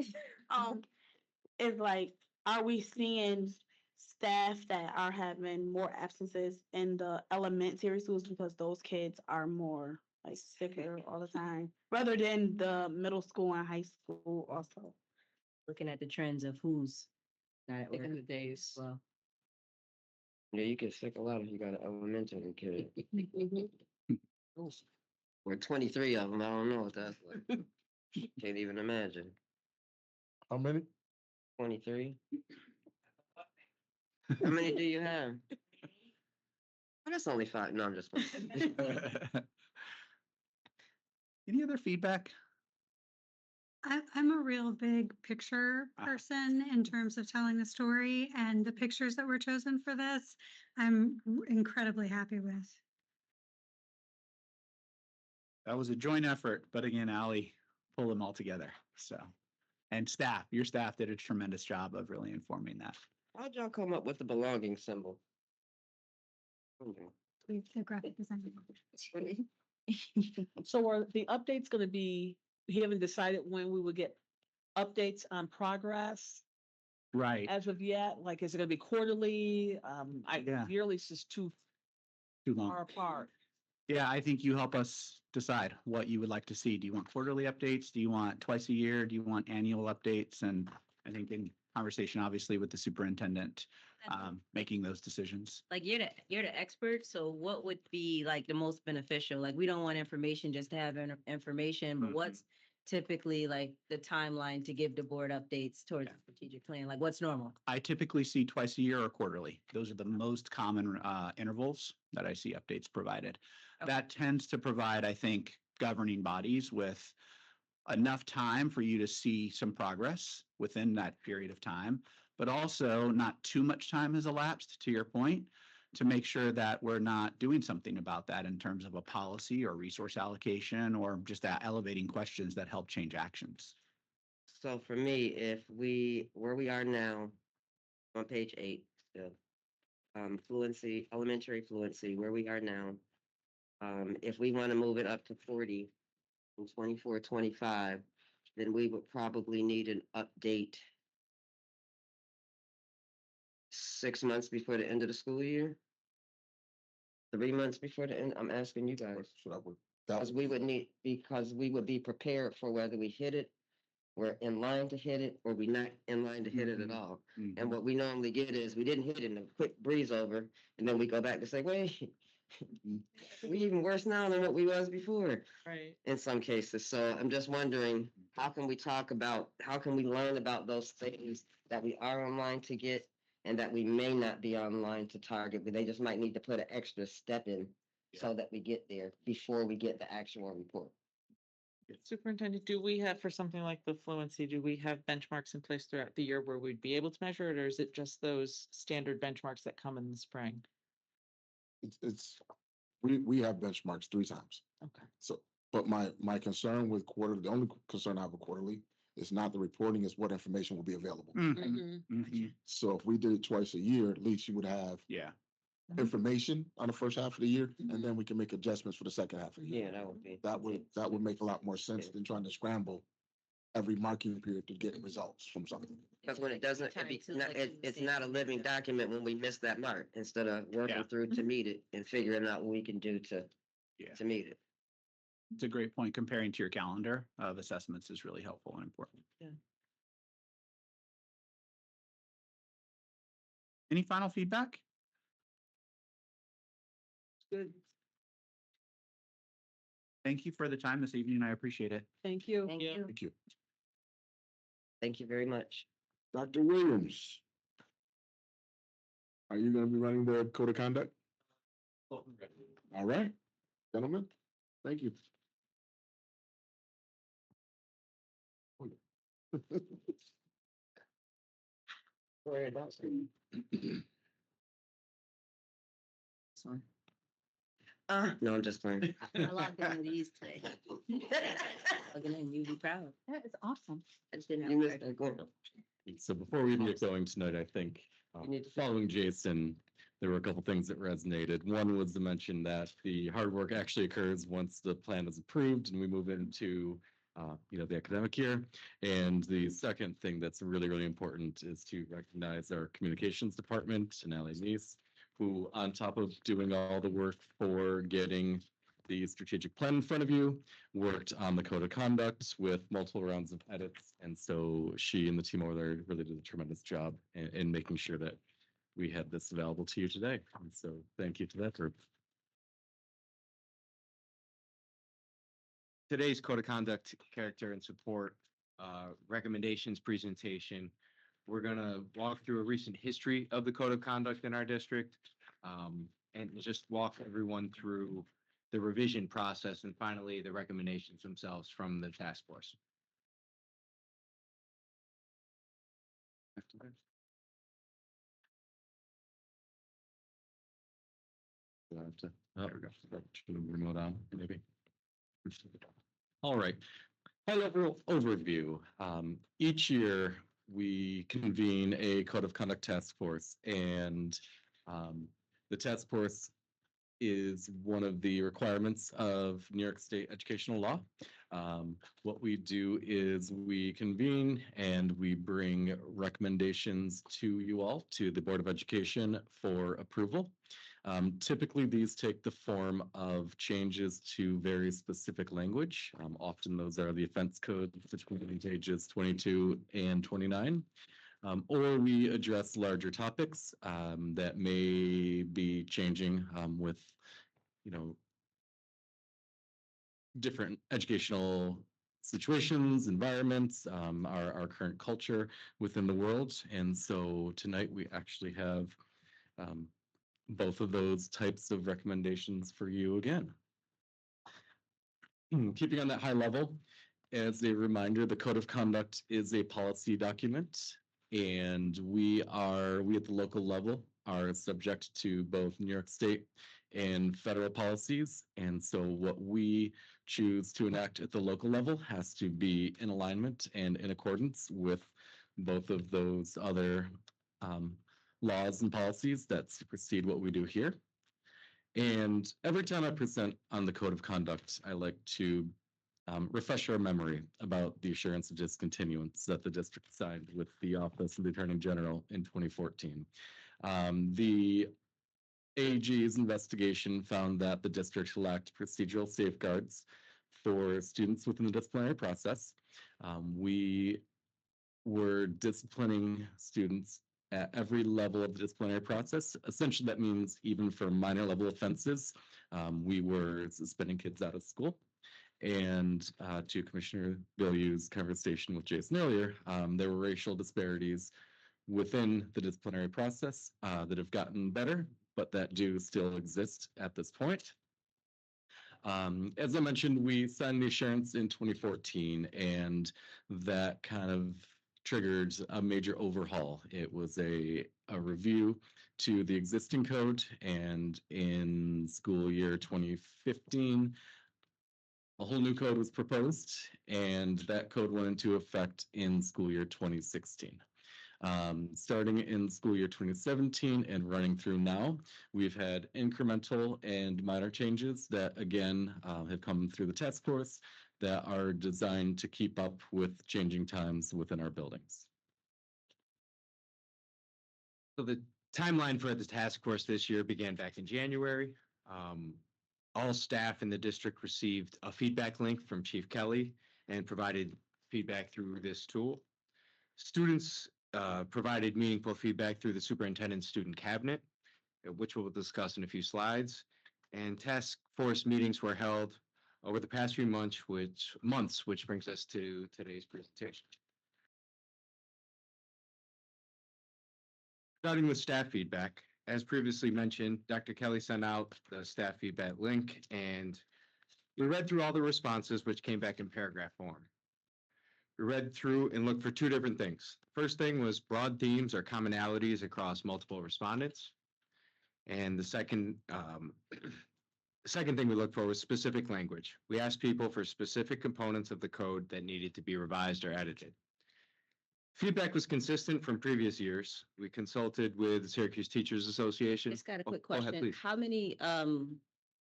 Is like, are we seeing staff that are having more absences in the elementary schools because those kids are more like sicker all the time, rather than the middle school and high school also? Looking at the trends of who's not at work. Taking the days. Well, Yeah, you get sick a lot if you got an elementary kid. We're 23 of them. I don't know what that's like. Can't even imagine. How many? 23. How many do you have? Oh, that's only 5. No, I'm just playing. Any other feedback? I'm a real big picture Ah. person in terms of telling the story, and the pictures that were chosen for this, I'm incredibly happy with. That was a joint effort, but again, Ally pulled them all together. So, and staff, your staff did a tremendous job of really informing that. How'd y'all come up with the belonging symbol? Okay. The graphic design. So are the updates gonna be, we haven't decided when we would get updates on progress Right, as of yet? Like, is it gonna be quarterly? Yeah. Yearly is just too too long. far apart. Yeah, I think you help us decide what you would like to see. Do you want quarterly updates? Do you want twice a year? Do you want annual updates? And I think in conversation, obviously, with the superintendent, making those decisions. Like you're the expert, so what would be like the most beneficial? Like, we don't want information just to have information, but Mhm. what's typically like the timeline to give the board updates towards the strategic plan? Like, what's normal? I typically see twice a year or quarterly. Those are the most common intervals that I see updates provided. Okay. That tends to provide, I think, governing bodies with enough time for you to see some progress within that period of time, but also not too much time has elapsed, to your point, to make sure that we're not doing something about that in terms of a policy or resource allocation or just elevating questions that help change actions. So for me, where we are now, on page 8, still, fluency, elementary fluency, where we are now, if we want to move it up to 40 in 24, 25, then we would probably need an update 6 months before the end of the school year. 3 months before the end, I'm asking you guys. So that would, Because we would be prepared for whether we hit it, we're in line to hit it, or we not in line to hit it at Mhm. all. And what we normally get is we didn't hit it in a quick breeze over, and then we go back to say, wait, we even worse now than what we was before Right. in some cases. So I'm just wondering, how can we learn about those things that we are online to get and that we may not be online to target, but they just might need to put an extra step in so that we get there before we get the actual report. Superintendent, do we have, for something like the fluency, do we have benchmarks in place throughout the year where we'd be able to measure it, or is it just those standard benchmarks that come in the spring? we have benchmarks 3 times. Okay. So, but my concern with the only concern I have with quarterly is not the reporting, is what information will be available. Mhm. So if we did it twice a year, at least you would have Yeah. information on the first half of the year, and then we can make adjustments for the second half of the year. Yeah, that would be. That would make a lot more sense than trying to scramble every marking period to get results from something. Because when it doesn't, Time to, like, it's not a living document when we miss that mark, instead of working Yeah. through to meet it and figuring out what we can do Yeah. to meet it. It's a great point. Comparing to your calendar of assessments is really helpful and important. Yeah. Any final feedback? Good. Thank you for the time this evening. I appreciate it. Thank you. Thank Yeah. you. Thank you. Thank you very much. Dr. Williams. Are you gonna be running the code of conduct? All right, gentlemen, thank you. This one. No, I'm just playing. I logged in with these today. Logging in, you'd be proud. That is awesome. I just didn't You have. missed that, go ahead. So before we even get going tonight, I think, You need to- following Jason, there were a couple things that resonated. One was to mention that the hard work actually occurs once the plan is approved and we move into, the academic year. And the second thing that's really, really important is to recognize our communications department and Ally Neese, who, on top of doing all the work for getting the strategic plan in front of you, worked on the code of conduct with multiple rounds of edits. And so she and the team over there really did a tremendous job in making sure that we had this available to you today. And so thank you to that group. Today's code of conduct, character and support recommendations presentation. We're gonna walk through a recent history of the code of conduct in our district and just walk everyone through the revision process and finally the recommendations themselves from the task force. Do I have to, oh, there we go. Turn the remote on, maybe. All right. High level overview. Each year we convene a code of conduct task force, and the task force is one of the requirements of New York State educational law. What we do is we convene and we bring recommendations to you all, to the Board of Education for approval. Typically, these take the form of changes to very specific language. Often those are the offense code between pages 22 and 29. Or we address larger topics that may be changing with, different educational situations, environments, our current culture within the world. And so tonight we actually have both of those types of recommendations for you again. Keeping on that high level, as a reminder, the Code of Conduct is a policy document, and we at the local level are subject to both New York State and federal policies. And so what we choose to enact at the local level has to be in alignment and in accordance with both of those other laws and policies that supersede what we do here. And every time I present on the Code of Conduct, I like to refresh our memory about the assurance of discontinuance that the district signed with the Office of the Attorney General in 2014. The AG's investigation found that the district lacked procedural safeguards for students within the disciplinary process. We were disciplining students at every level of the disciplinary process. Essentially, that means even for minor level offenses, we were suspending kids out of school. And to Commissioner Bilyeu's conversation with Jason earlier, there were racial disparities within the disciplinary process that have gotten better, but that do still exist at this point. As I mentioned, we signed the assurance in 2014, and that kind of triggered a major overhaul. It was a review to the existing code, and in school year 2015, a whole new code was proposed, and that code went into effect in school year 2016. Starting in school year 2017 and running through now, we've had incremental and minor changes that, again, have come through the task force that are designed to keep up with changing times within our buildings. So the timeline for the task force this year began back in January. All staff in the district received a feedback link from Chief Kelly and provided feedback through this tool. Students provided meaningful feedback through the superintendent's student cabinet, which we'll discuss in a few slides. And task force meetings were held over the past few months, which brings us to today's presentation. Starting with staff feedback, as previously mentioned, Dr. Kelly sent out the staff feedback link, and we read through all the responses, which came back in paragraph form. We read through and looked for two different things. First thing was broad themes or commonalities across multiple respondents. And the second thing we looked for was specific language. We asked people for specific components of the code that needed to be revised or edited. Feedback was consistent from previous years. We consulted with the Syracuse Teachers Association. Just got a quick Go ahead, question. please. How many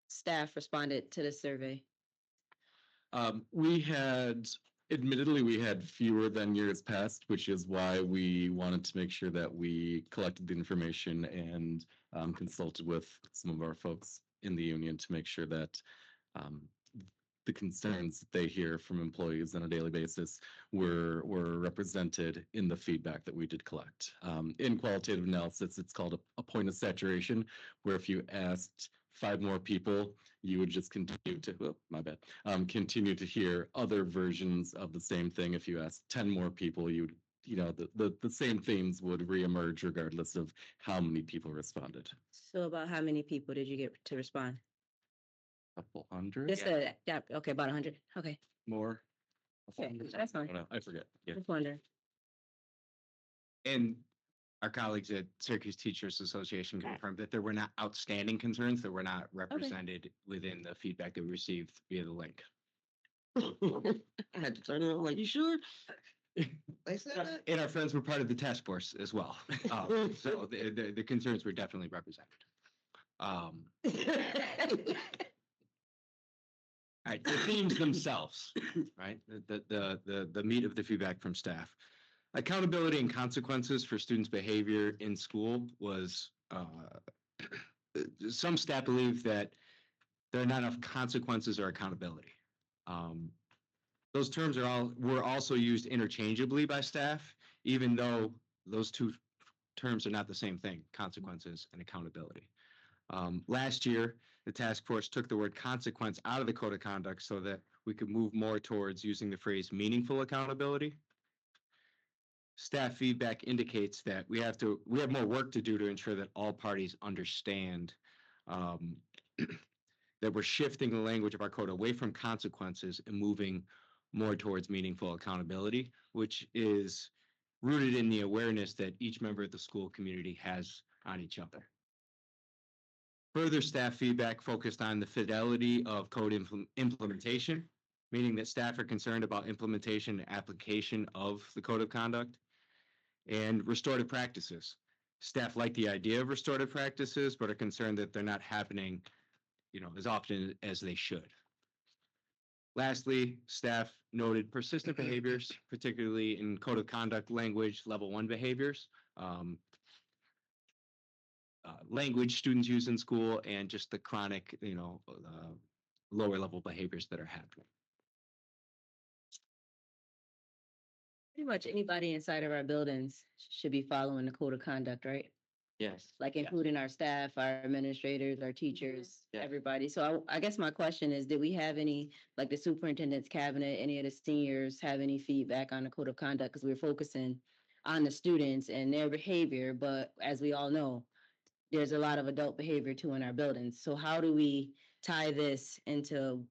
staff responded to the survey? Admittedly, we had fewer than years past, which is why we wanted to make sure that we collected the information and consulted with some of our folks in the union to make sure that the concerns that they hear from employees on a daily basis were represented in the feedback that we did collect. In qualitative analysis, it's called a point of saturation, where if you asked 5 more people, you would just continue to, continue to hear other versions of the same thing. If you asked 10 more people, the same themes would reemerge regardless of how many people responded. So about how many people did you get to respond? Couple hundred? Just okay, about 100. Okay, More? okay, that's fine. I forget. Yeah. Just wondering. And our colleagues at Syracuse Teachers Association confirmed that there were not outstanding concerns that were not represented within the feedback that we received via the link. I had to turn around like, you sure? They said that? And our friends were part of the task force as well. So the concerns were definitely represented. All right, the themes themselves, right? The meat of the feedback from staff. Accountability and consequences for students' behavior in school was, some staff believe that there are not enough consequences or accountability. Those terms were also used interchangeably by staff, even though those two terms are not the same thing, consequences and accountability. Last year, the task force took the word consequence out of the code of conduct so that we could move more towards using the phrase meaningful accountability. Staff feedback indicates that we have more work to do to ensure that all parties understand that we're shifting the language of our code away from consequences and moving more towards meaningful accountability, which is rooted in the awareness that each member of the school community has on each other. Further staff feedback focused on the fidelity of code implementation, meaning that staff are concerned about implementation and application of the code of conduct, and restorative practices. Staff like the idea of restorative practices, but are concerned that they're not happening, as often as they should. Lastly, staff noted persistent behaviors, particularly in code of conduct language, level 1 behaviors, language students use in school, and just the chronic, lower level behaviors that are happening. Pretty much anybody inside of our buildings should be following the code of conduct, right? Yes. Like including our staff, our administrators, our teachers, Yeah. everybody. So I guess my question is, did we have any, like the superintendent's cabinet, any of the seniors have any feedback on the code of conduct? Because we're focusing on the students and their behavior, but as we all know, there's a lot of adult behavior too in our buildings. So how do we tie this into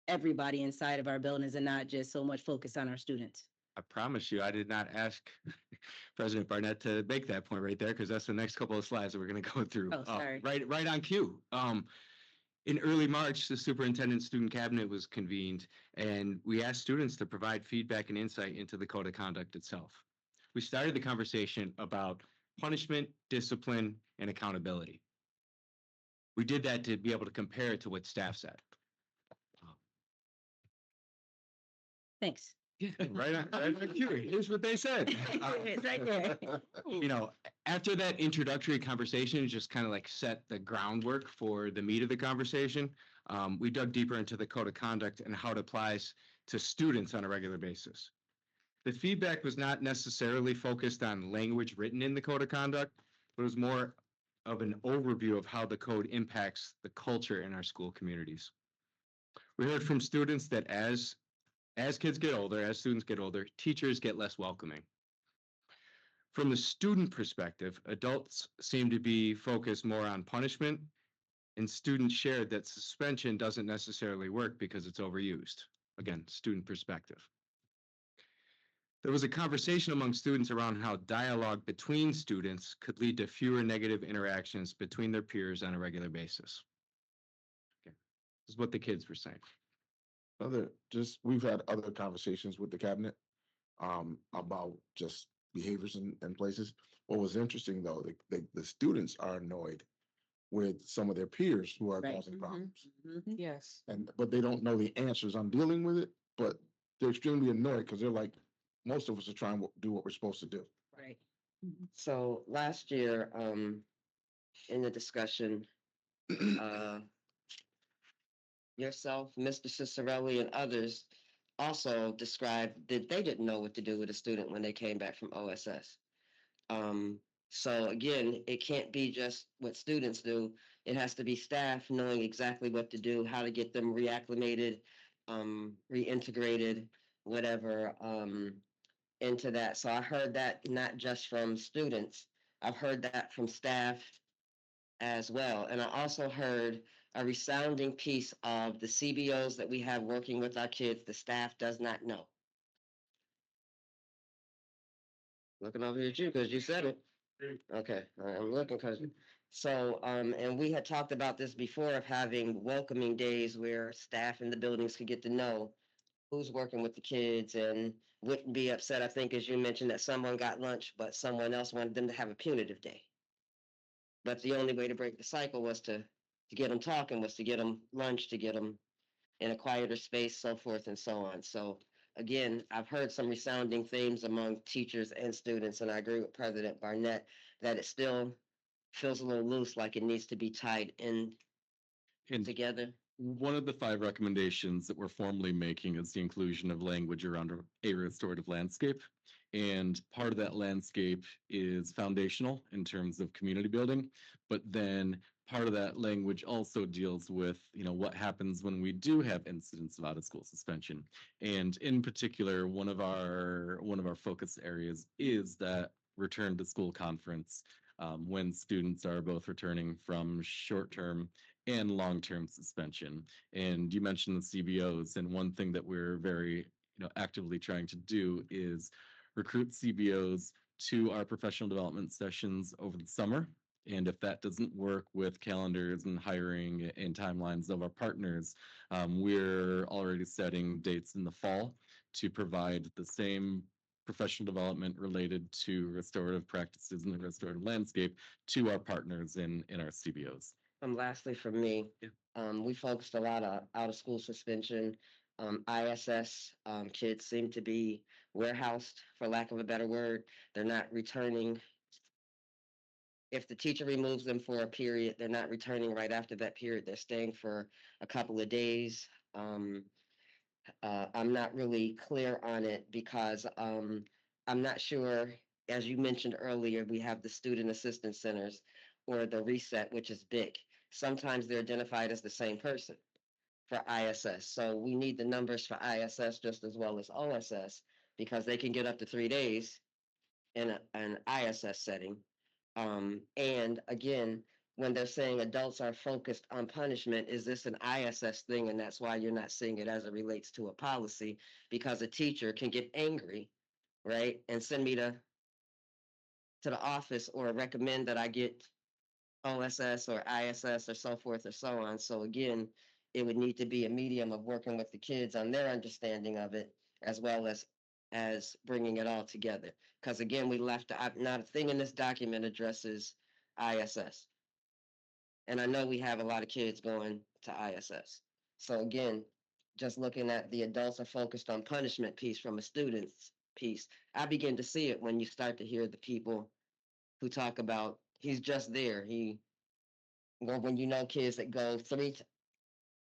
everybody inside of our buildings and not just so much focus on our students? I promise you, I did not ask President Barnett to make that point right there, because that's the next couple of slides that we're going to go through. Oh, sorry. Right on cue. In early March, the superintendent student cabinet was convened, and we asked students to provide feedback and insight into the code of conduct itself. We started the conversation about punishment, discipline, and accountability. We did that to be able to compare it to what staff said. Thanks. Right on cue. Here's what they said. It's right there. After that introductory conversation, just kind of like set the groundwork for the meat of the conversation. We dug deeper into the code of conduct and how it applies to students on a regular basis. The feedback was not necessarily focused on language written in the code of conduct, but it was more of an overview of how the code impacts the culture in our school communities. We heard from students that as kids get older, as students get older, teachers get less welcoming. From the student perspective, adults seem to be focused more on punishment, and students shared that suspension doesn't necessarily work because it's overused. Again, student perspective. There was a conversation among students around how dialogue between students could lead to fewer negative interactions between their peers on a regular basis. Okay. This is what the kids were saying. We've had other conversations with the cabinet about just behaviors in places. What was interesting though, the students are annoyed with some of their peers who are Right. causing problems. Yes. But they don't know the answers on dealing with it, but they're extremely annoyed because they're like, most of us are trying to do what we're supposed to do. Right. So last year, in the discussion, yourself, Mr. Cicerelli, and others also described that they didn't know what to do with a student when they came back from OSS. So again, it can't be just what students do. It has to be staff knowing exactly what to do, how to get them reacclimated, reintegrated, whatever, into that. So I heard that not just from students, I've heard that from staff as well. And I also heard a resounding piece of the CBOs that we have working with our kids, the staff does not know. Looking over at you because you said it. Okay, I'm looking because, so, and we had talked about this before of having welcoming days where staff in the buildings could get to know who's working with the kids and wouldn't be upset, I think, as you mentioned, that someone got lunch, but someone else wanted them to have a punitive day. But the only way to break the cycle was to get them talking, was to get them lunch, to get them in a quieter space, so forth and so on. So again, I've heard some resounding themes among teachers and students, and I agree with President Barnett that it still feels a little loose, like it needs to be tied in And together. one of the 5 recommendations that we're formally making is the inclusion of language around a restorative landscape. And part of that landscape is foundational in terms of community building, but then part of that language also deals with, what happens when we do have incidents of out of school suspension. And in particular, one of our focus areas is that return to school conference, when students are both returning from short-term and long-term suspension. And you mentioned the CBOs, and one thing that we're very, actively trying to do is recruit CBOs to our professional development sessions over the summer. And if that doesn't work with calendars and hiring and timelines of our partners, we're already setting dates in the fall to provide the same professional development related to restorative practices in the restorative landscape to our partners in our CBOs. Lastly, for me, Yeah. we focused a lot on out of school suspension. ISS kids seem to be warehoused, for lack of a better word. They're not returning. If the teacher removes them for a period, they're not returning right after that period. They're staying for a couple of days. I'm not really clear on it because I'm not sure, as you mentioned earlier, we have the student assistance centers or the reset, which is big. Sometimes they're identified as the same person for ISS. So we need the numbers for ISS just as well as OSS because they can get up to 3 days in an ISS setting. And again, when they're saying adults are focused on punishment, is this an ISS thing? And that's why you're not seeing it as it relates to a policy, because a teacher can get angry, right? And send me to the office or recommend that I get OSS or ISS or so forth or so on. So again, it would need to be a medium of working with the kids on their understanding of it, as well as bringing it all together. Because again, we left not a thing in this document addresses ISS. And I know we have a lot of kids going to ISS. So again, just looking at the adults are focused on punishment piece from a student's piece, I begin to see it when you start to hear the people who talk about he's just there. When you know kids that go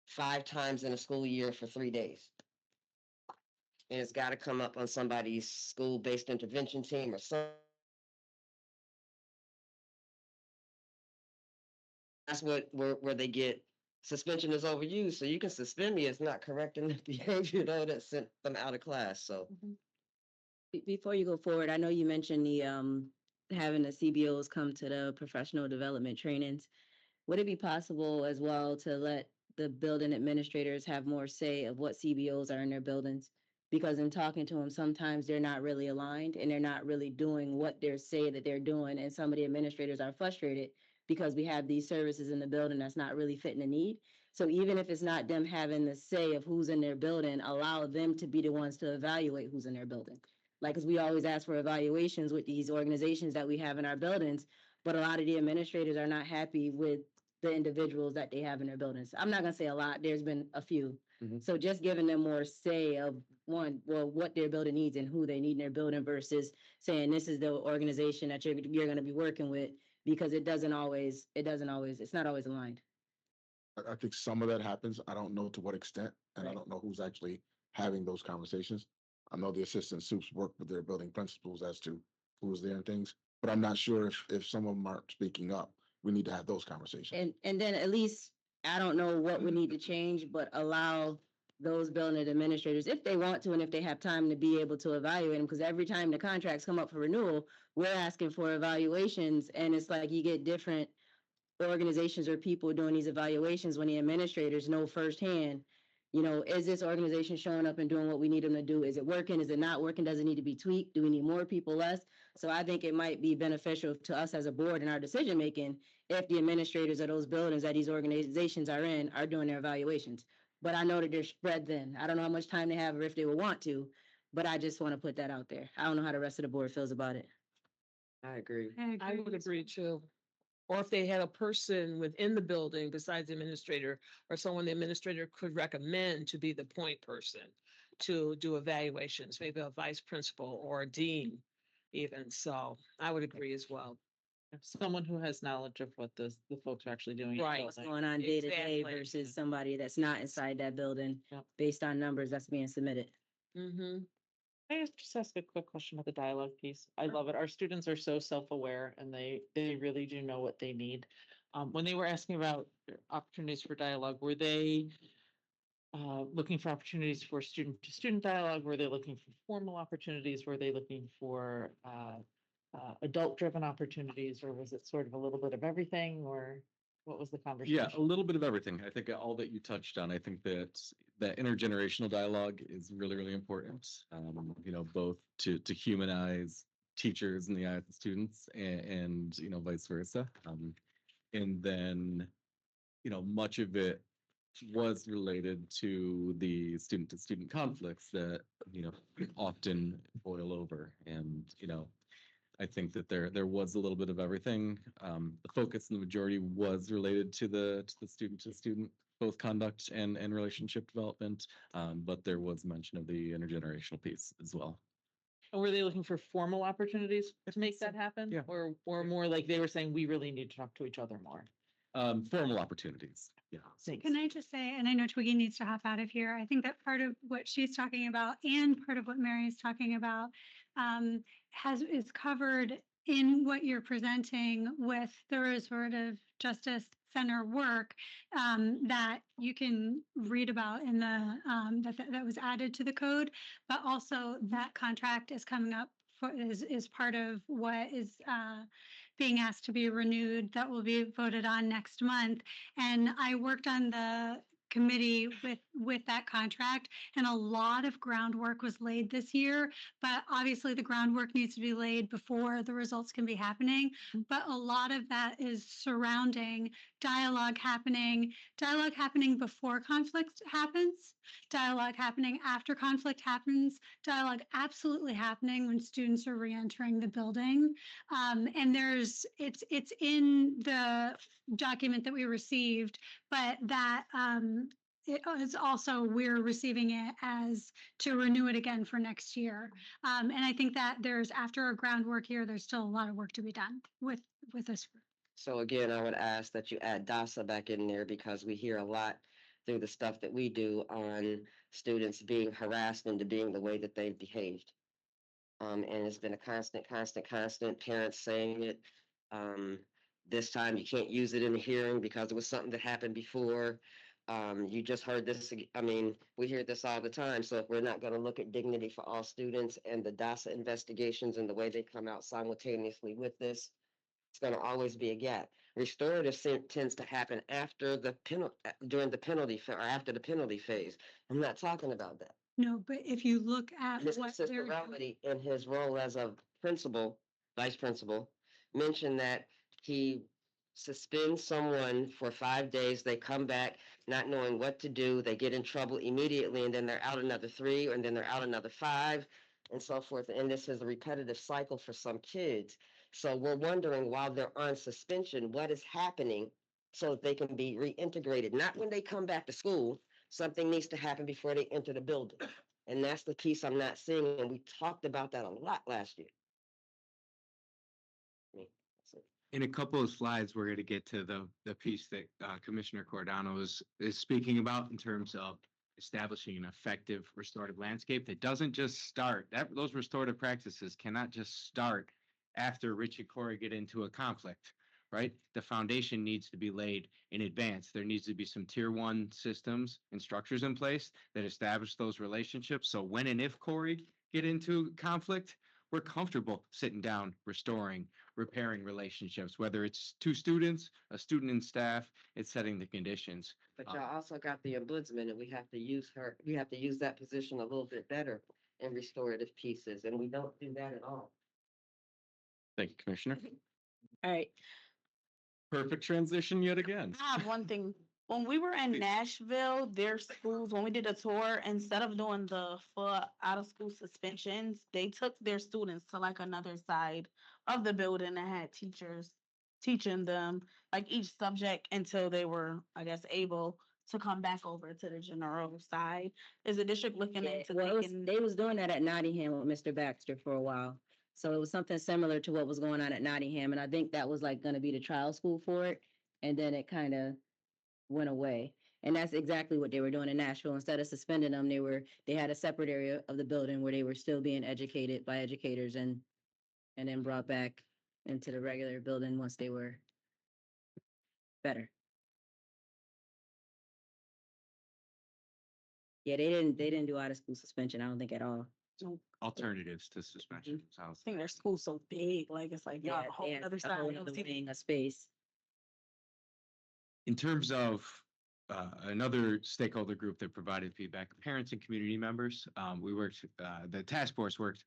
5 times in a school year for 3 days. And it's got to come up on somebody's school-based intervention team or something. That's where they get suspension is overused. So you can suspend me. It's not correcting the behavior though that sent them out of class. So Before you go forward, I know you mentioned the having the CBOs come to the professional development trainings. Would it be possible as well to let the building administrators have more say of what CBOs are in their buildings? Because in talking to them, sometimes they're not really aligned and they're not really doing what they're saying that they're doing. And some of the administrators are frustrated because we have these services in the building that's not really fitting the need. So even if it's not them having the say of who's in their building, allow them to be the ones to evaluate who's in their building. Like, because we always ask for evaluations with these organizations that we have in our buildings, but a lot of the administrators are not happy with the individuals that they have in their buildings. I'm not gonna say a lot, there's been a few. Mhm. So just giving them more say of what their building needs and who they need in their building versus saying this is the organization that you're gonna be working with, because it's not always aligned. I think some of that happens. I don't know to what extent, and I Right. don't know who's actually having those conversations. I know the assistant soups work with their building principals as to who's there and things, but I'm not sure if some of them aren't speaking up. We need to have those conversations. And then at least, I don't know what we need to change, but allow those building administrators, if they want to, and if they have time to be able to evaluate them, because every time the contracts come up for renewal, we're asking for evaluations, and it's like you get different organizations or people doing these evaluations when the administrators know firsthand, is this organization showing up and doing what we need them to do? Is it working? Is it not working? Does it need to be tweaked? Do we need more people, less? So I think it might be beneficial to us as a board in our decision making if the administrators of those buildings that these organizations are in are doing their evaluations. but I know that they're spread thin. I don't know how much time they have or if they will want to, but I just want to put that out there. I don't know how the rest of the board feels about it. I agree. I would agree too. Or if they had a person within the building besides the administrator or someone the administrator could recommend to be the point person to do evaluations, maybe a vice principal or a dean even. So I would agree as well. Someone who has knowledge of what the folks are actually doing. in the Right. What's building. going on day to day Exactly. versus somebody that's not inside that building Yep. based on numbers that's being submitted. Mm-hmm. Can I just ask a quick question about the dialogue piece? I love it. Our students are so self-aware and they really do know what they need. When they were asking about opportunities for dialogue, were they looking for opportunities for student-to-student dialogue? Were they looking for formal opportunities? Were they looking for adult-driven opportunities, or was it sort of a little bit of everything, or what was the conversation? Yeah, a little bit of everything. I think all that you touched on, I think that intergenerational dialogue is really, really important. Both to humanize teachers in the eyes of students and vice versa. And then, much of it was related to the student-to-student conflicts that, often boil over. And, I think that there was a little bit of everything. The focus in the majority was related to the student-to-student, both conduct and relationship development. But there was mention of the intergenerational piece as well. And were they looking for formal opportunities to make that happen? Yeah. Or more like they were saying, we really need to talk to each other more? Formal opportunities. Yeah. Thanks. Can I just say, and I know Twiggy needs to hop out of here, I think that part of what she's talking about and part of what Mary is talking about is covered in what you're presenting with the restorative justice center work that you can read about in the that was added to the code, but also that contract is coming up is part of what is being asked to be renewed that will be voted on next month. And I worked on the committee with that contract, and a lot of groundwork was laid this year, but obviously the groundwork needs to be laid before the results can be happening. But a lot of that is surrounding dialogue happening before conflict happens, dialogue happening after conflict happens, dialogue absolutely happening when students are reentering the building. And it's in the document that we received, but that it is also, we're receiving it as to renew it again for next year. And I think that after our groundwork here, there's still a lot of work to be done with this group. So again, I would ask that you add DASA back in there because we hear a lot through the stuff that we do on students being harassed into being the way that they've behaved. And it's been a constant, parents saying it. This time you can't use it in the hearing because it was something that happened before. You just heard this. I mean, we hear this all the time. So if we're not going to look at dignity for all students and the DASA investigations and the way they come out simultaneously with this, it's going to always be a gap. Restorative tends to happen after the during the penalty or after the penalty phase. I'm not talking about that. No, but if you look at Mr. what they're Cicerelli, in his role as a principal, vice principal, mentioned that he suspends someone for 5 days. They come back not knowing what to do. They get in trouble immediately, and then they're out another 3, and then they're out another 5, and so forth. And this is a repetitive cycle for some kids. So we're wondering, while they're on suspension, what is happening so that they can be reintegrated? Not when they come back to school. Something needs to happen before they enter the building. And that's the piece I'm not seeing. And we talked about that a lot last year. In a couple of slides, we're going to get to the piece that Commissioner Cordano is speaking about in terms of establishing an effective restorative landscape that doesn't just start. Those restorative practices cannot just start after Rich and Corey get into a conflict, right? The foundation needs to be laid in advance. There needs to be some tier 1 systems and structures in place that establish those relationships. So when and if Corey get into conflict, we're comfortable sitting down, restoring, repairing relationships, whether it's 2 students, a student and staff, it's setting the conditions. But y'all also got the ombudsman, and we have to use that position a little bit better in restorative pieces, and we don't do that at all. Thank you, Commissioner. All right. Perfect transition yet again. I have one thing When we were in Nashville, their schools, when we did a tour, instead of doing the full out of school suspensions, they took their students to like another side of the building and had teachers teaching them like each subject until they were, I guess, able to come back over to the general side. Is the district looking Yeah, into well, taking? they was doing that at Nottingham with Mr. Baxter for a while. So it was something similar to what was going on at Nottingham, and I think that was like gonna be the trial school for it. And then it kind of went away. And that's exactly what they were doing in Nashville. Instead of suspending them, they had a separate area of the building where they were still being educated by educators and then brought back into the regular building once they were better. Yeah, they didn't do out of school suspension, I don't think at all. Alternatives to suspension. I Sounds think their school's so big, like it's like Yeah, a whole they had other a whole side. other wing, a space. in terms of another stakeholder group that provided feedback, parents and community members. We worked, the task force worked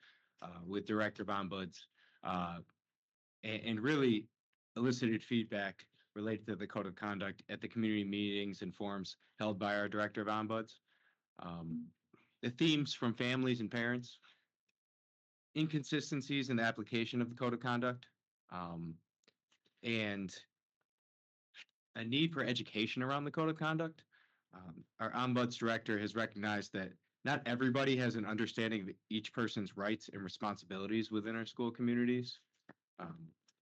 with Director Von Buds and really elicited feedback related to the code of conduct at the community meetings and forums held by our Director Von Buds. The themes from families and parents, inconsistencies in the application of the code of conduct, and a need for education around the code of conduct. Our ombuds director has recognized that not everybody has an understanding of each person's rights and responsibilities within our school communities.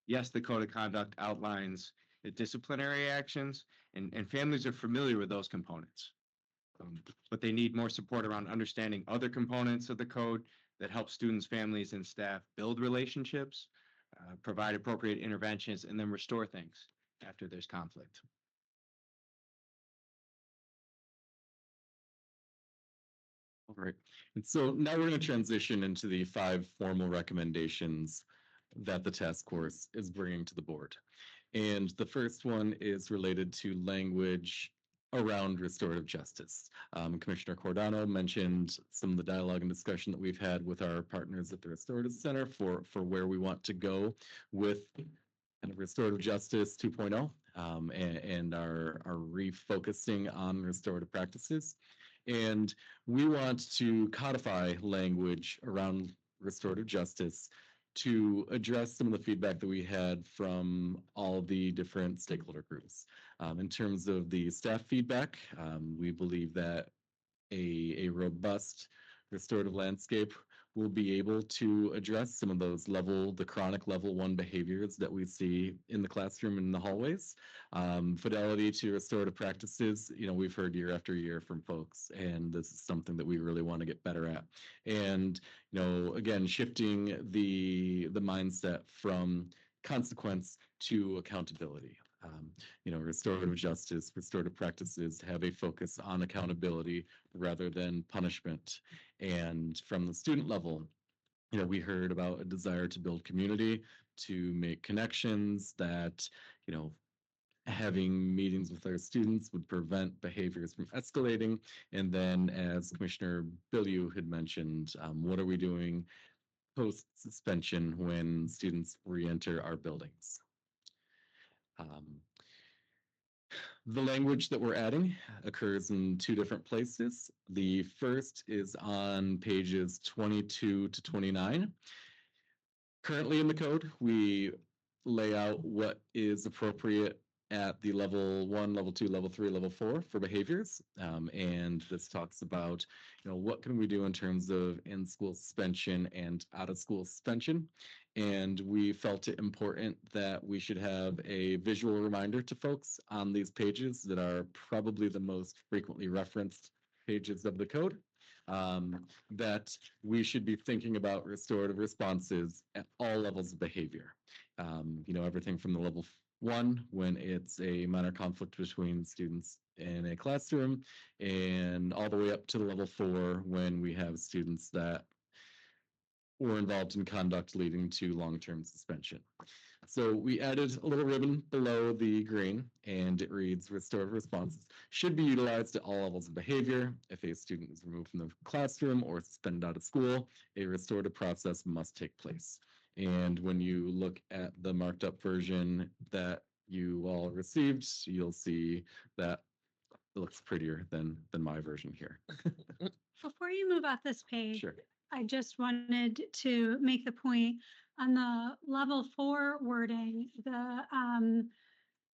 Yes, the code of conduct outlines the disciplinary actions, and families are familiar with those components. But they need more support around understanding other components of the code that help students, families, and staff build relationships, provide appropriate interventions, and then restore things after there's conflict. All right. And so now we're going to transition into the 5 formal recommendations that the task force is bringing to the board. And the first one is related to language around restorative justice. Commissioner Cordano mentioned some of the dialogue and discussion that we've had with our partners at the Restorative Center for where we want to go with kind of restorative justice 2.0 and our refocusing on restorative practices. And we want to codify language around restorative justice to address some of the feedback that we had from all the different stakeholder groups. In terms of the staff feedback, we believe that a robust restorative landscape will be able to address some of those the chronic level 1 behaviors that we see in the classroom and in the hallways. Fidelity to restorative practices, we've heard year after year from folks, and this is something that we really want to get better at. And, again, shifting the mindset from consequence to accountability. Restorative justice, restorative practices have a focus on accountability rather than punishment. And from the student level, we heard about a desire to build community, to make connections, that, having meetings with our students would prevent behaviors from escalating. And then, as Commissioner Bilyeu had mentioned, what are we doing post-suspension when students re-enter our buildings? The language that we're adding occurs in 2 different places. The first is on pages 22 to 29. Currently in the code, we lay out what is appropriate at the level 1, level 2, level 3, level 4 for behaviors. And this talks about, what can we do in terms of in-school suspension and out-of-school suspension. And we felt it important that we should have a visual reminder to folks on these pages that are probably the most frequently referenced pages of the code, that we should be thinking about restorative responses at all levels of behavior. Everything from the level 1, when it's a minor conflict between students in a classroom, and all the way up to the level 4, when we have students that were involved in conduct leading to long-term suspension. So we added a little ribbon below the green, and it reads, restorative responses should be utilized at all levels of behavior. If a student is removed from the classroom or suspended out of school, a restorative process must take place. And when you look at the marked up version that you all received, you'll see that looks prettier than my version here. Before you move off this page, Sure. I just wanted to make the point on the level 4 wording, the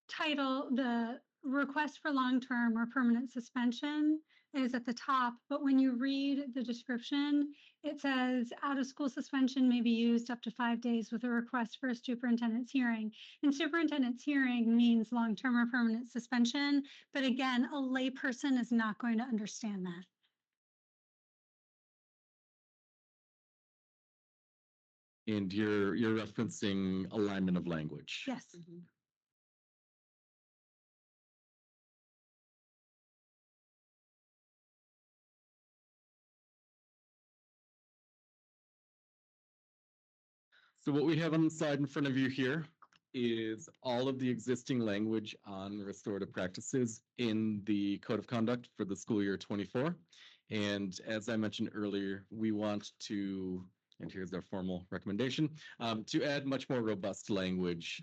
title, the request for long-term or permanent suspension is at the top, but when you read the description, it says out-of-school suspension may be used up to 5 days with a request for a superintendent's hearing. And superintendent's hearing means long-term or permanent suspension, but again, a layperson is not going to understand that. And you're referencing alignment of language. Yes. So what we have on the slide in front of you here is all of the existing language on restorative practices in the Code of Conduct for the school year 24. And as I mentioned earlier, we want to, and here's our formal recommendation, to add much more robust language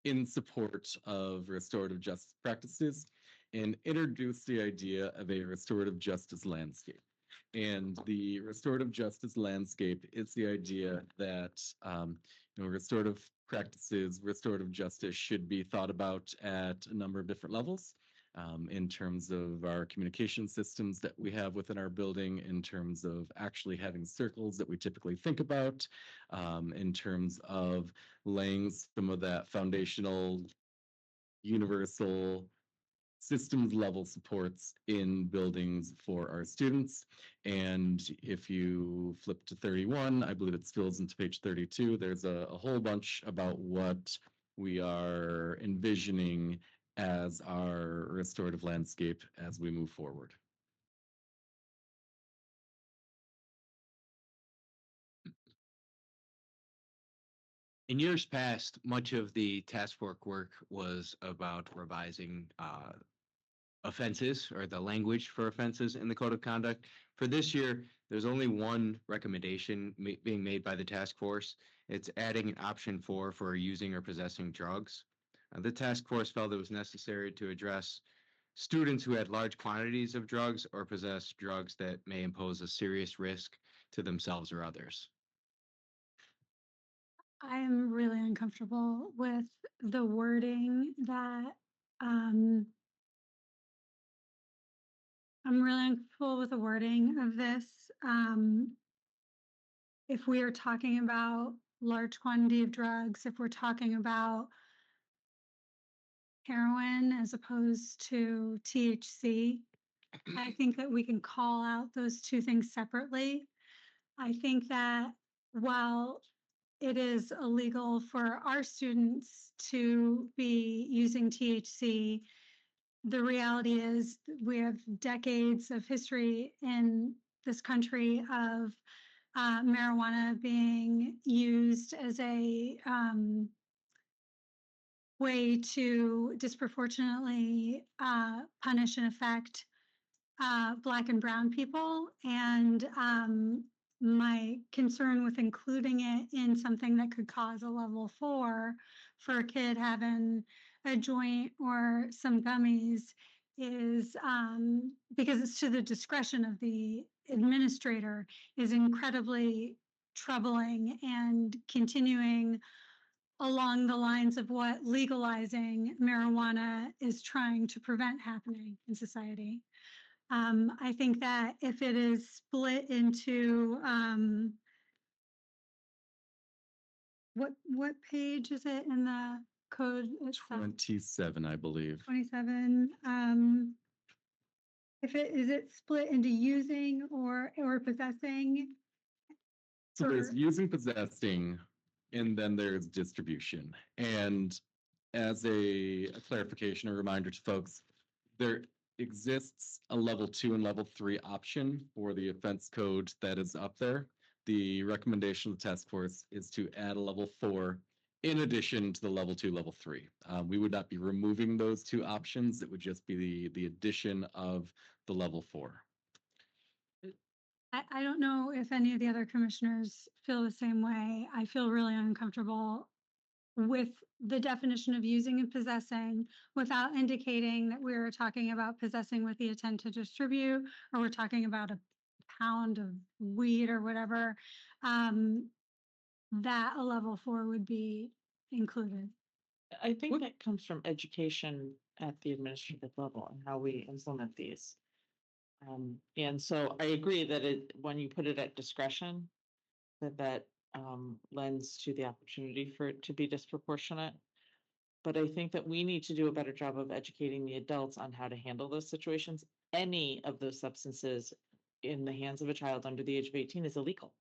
in support of restorative justice practices and introduce the idea of a restorative justice landscape. And the restorative justice landscape is the idea that restorative practices, restorative justice should be thought about at a number of different levels in terms of our communication systems that we have within our building, in terms of actually having circles that we typically think about, in terms of laying some of that foundational, universal systems level supports in buildings for our students. And if you flip to 31, I believe it spills into page 32, there's a whole bunch about what we are envisioning as our restorative landscape as we move forward. In years past, much of the task force work was about revising offenses or the language for offenses in the Code of Conduct. For this year, there's only one recommendation being made by the task force. It's adding an option 4 for using or possessing drugs. The task force felt it was necessary to address students who had large quantities of drugs or possess drugs that may impose a serious risk to themselves or others. I am really uncomfortable with the wording that, I'm really uncomfortable with the wording of this. If we are talking about large quantity of drugs, if we're talking about heroin as opposed to THC, I think that we can call out those two things separately. I think that while it is illegal for our students to be using THC, the reality is we have decades of history in this country of marijuana being used as a way to disproportionately punish and affect Black and Brown people. And my concern with including it in something that could cause a level 4 for a kid having a joint or some gummies is because it's to the discretion of the administrator is incredibly troubling and continuing along the lines of what legalizing marijuana is trying to prevent happening in society. I think that if it is split into, what page is it in the code itself? 27, I believe. 27. If is it split into using or possessing? So there's Or- using, possessing, and then there's distribution. And as a clarification, a reminder to folks, there exists a level 2 and level 3 option for the offense code that is up there. The recommendation of the task force is to add a level 4 in addition to the level 2, level 3. We would not be removing those two options. It would just be the addition of the level 4. I don't know if any of the other commissioners feel the same way. I feel really uncomfortable with the definition of using and possessing without indicating that we're talking about possessing with the intent to distribute, or we're talking about a pound of weed or whatever, that a level 4 would be included. I think that comes from education at the administrative level and how we implement these. And so I agree that when you put it at discretion, that lends to the opportunity for it to be disproportionate. But I think that we need to do a better job of educating the adults on how to handle those situations. Any of those substances in the hands of a child under the age of 18 is illegal.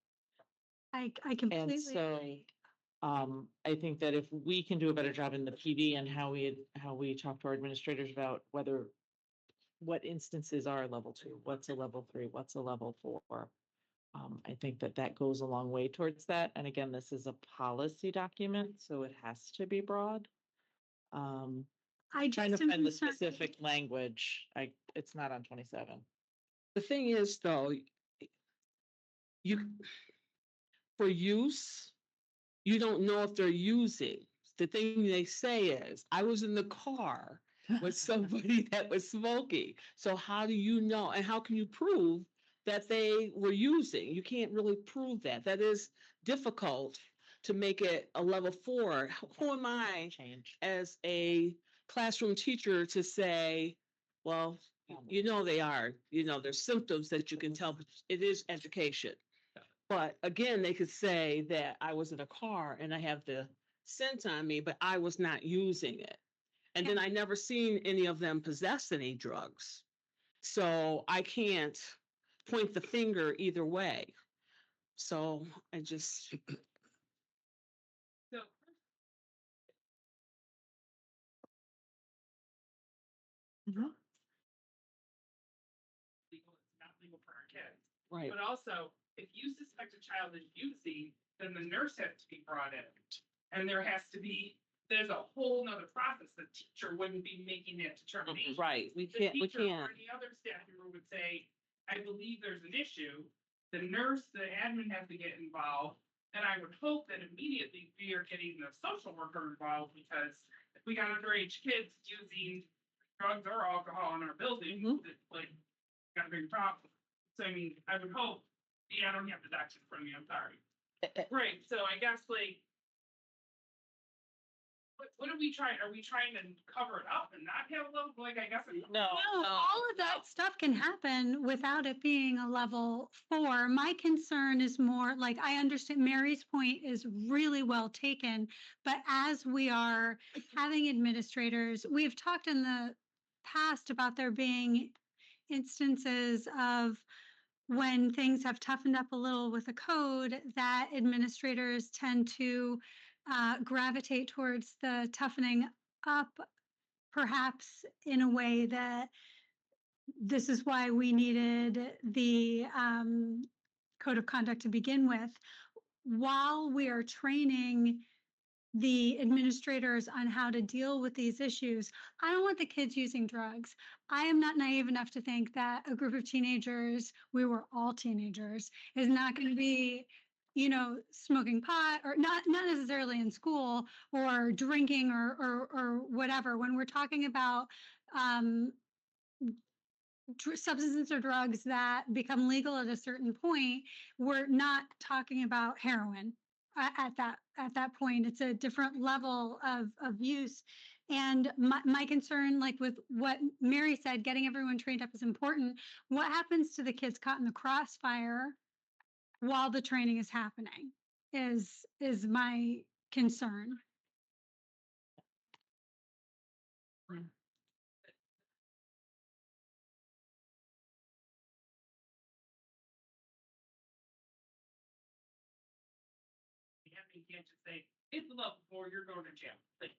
I And completely so, agree. I think that if we can do a better job in the PD and how we talk to our administrators about what instances are level 2, what's a level 3, what's a level 4. I think that goes a long way towards that. And again, this is a policy document, so it has to be broad. I Trying just to am find the concerned- specific language. It's not on 27. The thing is, though, you, for use, you don't know if they're using. The thing they say is, I was in the car with somebody that was smoking. So how do you know? And how can you prove that they were using? You can't really prove that. That is difficult to make it a level 4. Who am I Change. as a classroom teacher to say, well, you know, they are, you know, there's symptoms that you can tell, but it is education. But again, they could say that I was in a car and I have the scent on me, but I was not using it. And then I never seen any of them possess any drugs. So I can't point the finger either way. So I just. So Mhm. legal, it's not legal for our kids. Right. But also, if you suspect a child is using, then the nurse has to be brought in. And there's a whole nother process. The teacher wouldn't be making that determination. Right. We The can't. teacher or any other staff member would say, I believe there's an issue. The nurse, the admin has to get involved. And I would hope that immediately we are getting the social worker involved, because if we got underage kids using drugs or alcohol in our building, it's like, got a big problem. So I mean, I would hope, I don't have the docs in front of me, I'm sorry. Right, so I guess like, what are we trying to cover it up and not have a level, like, I guess. No. All of that stuff can happen without it being a level 4. My concern is more like, I understand Mary's point is really well taken, but as we are having administrators, we've talked in the past about there being instances of when things have toughened up a little with the code, that administrators tend to gravitate towards the toughening up, perhaps in a way that this is why we needed the code of conduct to begin with. While we are training the administrators on how to deal with these issues, I don't want the kids using drugs. I am not naive enough to think that a group of teenagers, we were all teenagers, is not going to be, you know, smoking pot, or not necessarily in school, or drinking, or whatever. When we're talking about substances or drugs that become legal at a certain point, we're not talking about heroin at that point. It's a different level of use. And my concern, like with what Mary said, getting everyone trained up is important. What happens to the kids caught in the crossfire while the training is happening is my concern. You can't just say, it's a level 4, you're going to jail. Like,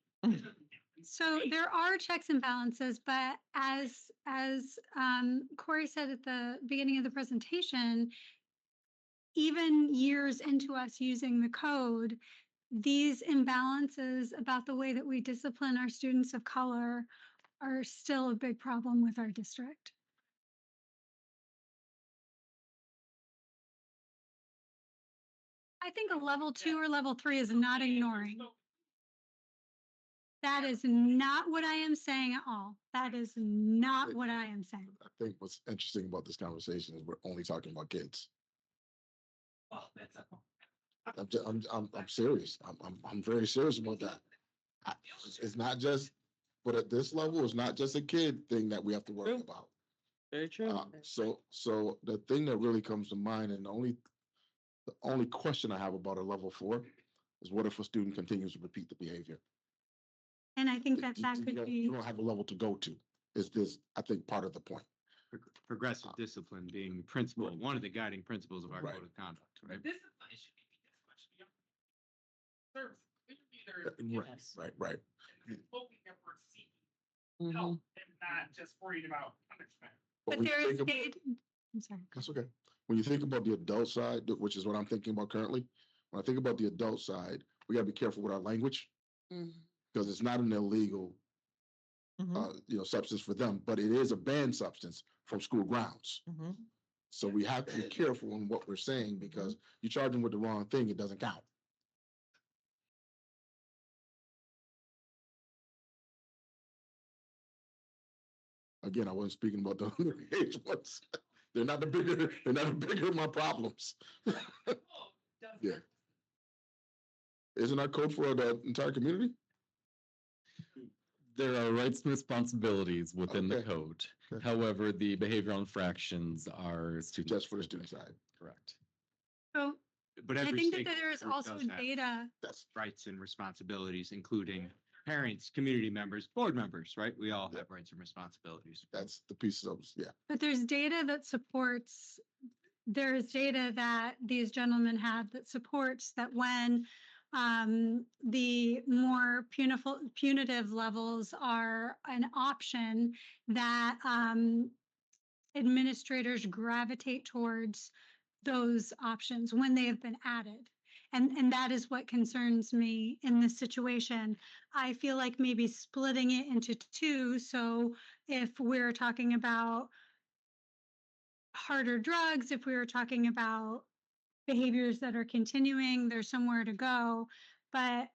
So there are checks and balances, but as Corey said at the beginning of the presentation, even years into us using the code, these imbalances about the way that we discipline our students of color are still a big problem with our district. I think a level 2 or level 3 is not ignoring. That is not what I am saying at all. That is not what I am saying. I think what's interesting about this conversation is we're only talking about kids. Well, that's a. I'm serious. I'm very serious about that. It's not just, but at this level, it's not just a kid thing that we have to worry True. about. Very true. So the thing that really comes to mind, and the only question I have about a level 4 is what if a student continues to repeat the behavior? And I think that You could don't- be, You don't have a level to go to. Is this, I think, part of the point. Progressive discipline being principle, one of the guiding principles of our Right. code of conduct, right? This is the issue. Service. Service. Right. And hoping that we're seeking Mhm. help and not just worried about punishment. but when you there is think of- data. I'm sorry. That's okay. When you think about the adult side, which is what I'm thinking about currently, when I think about the adult side, we gotta be careful with our language because it's not an illegal, substance for them, but it is a banned substance from school grounds. So we have to be careful in what we're saying because you charge them with the wrong thing, it doesn't count. Again, I wasn't speaking about the underage ones. They're not the bigger of my problems. Yeah. Isn't our code for the entire community? There are rights and responsibilities within the Okay. code. Okay. However, the behavioral infractions are student. Just for the student side. Correct. So But I every think that state there is group also does have data. That's rights and responsibilities, including parents, community members, board members, right? We all have rights and responsibilities. that's the pieces of, yeah. But there's data that supports, there's data that these gentlemen have that supports that when the more punitive levels are an option, that administrators gravitate towards those options when they have been added. And that is what concerns me in this situation. I feel like maybe splitting it into two. So if we're talking about harder drugs, if we were talking about behaviors that are continuing, there's somewhere to go. But,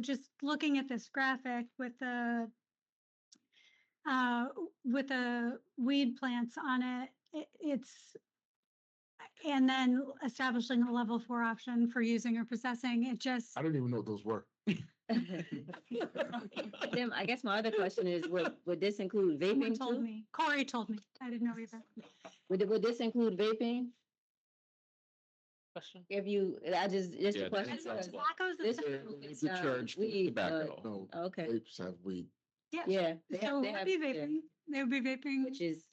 just looking at this graphic with the weed plants on it, it's, and then establishing a level 4 option for using or possessing, it just, I didn't even know what those were. Then I guess my other question is, would this include someone vaping told too? me, Corey told me, I didn't know either. Would this include vaping? Question. If you, just Yeah, a question. that's what- because Tobacco's this It's a charge for weed, but- tobacco. No, Okay, vapes have weed. yeah. So it would be vaping, they would be vaping. Which is,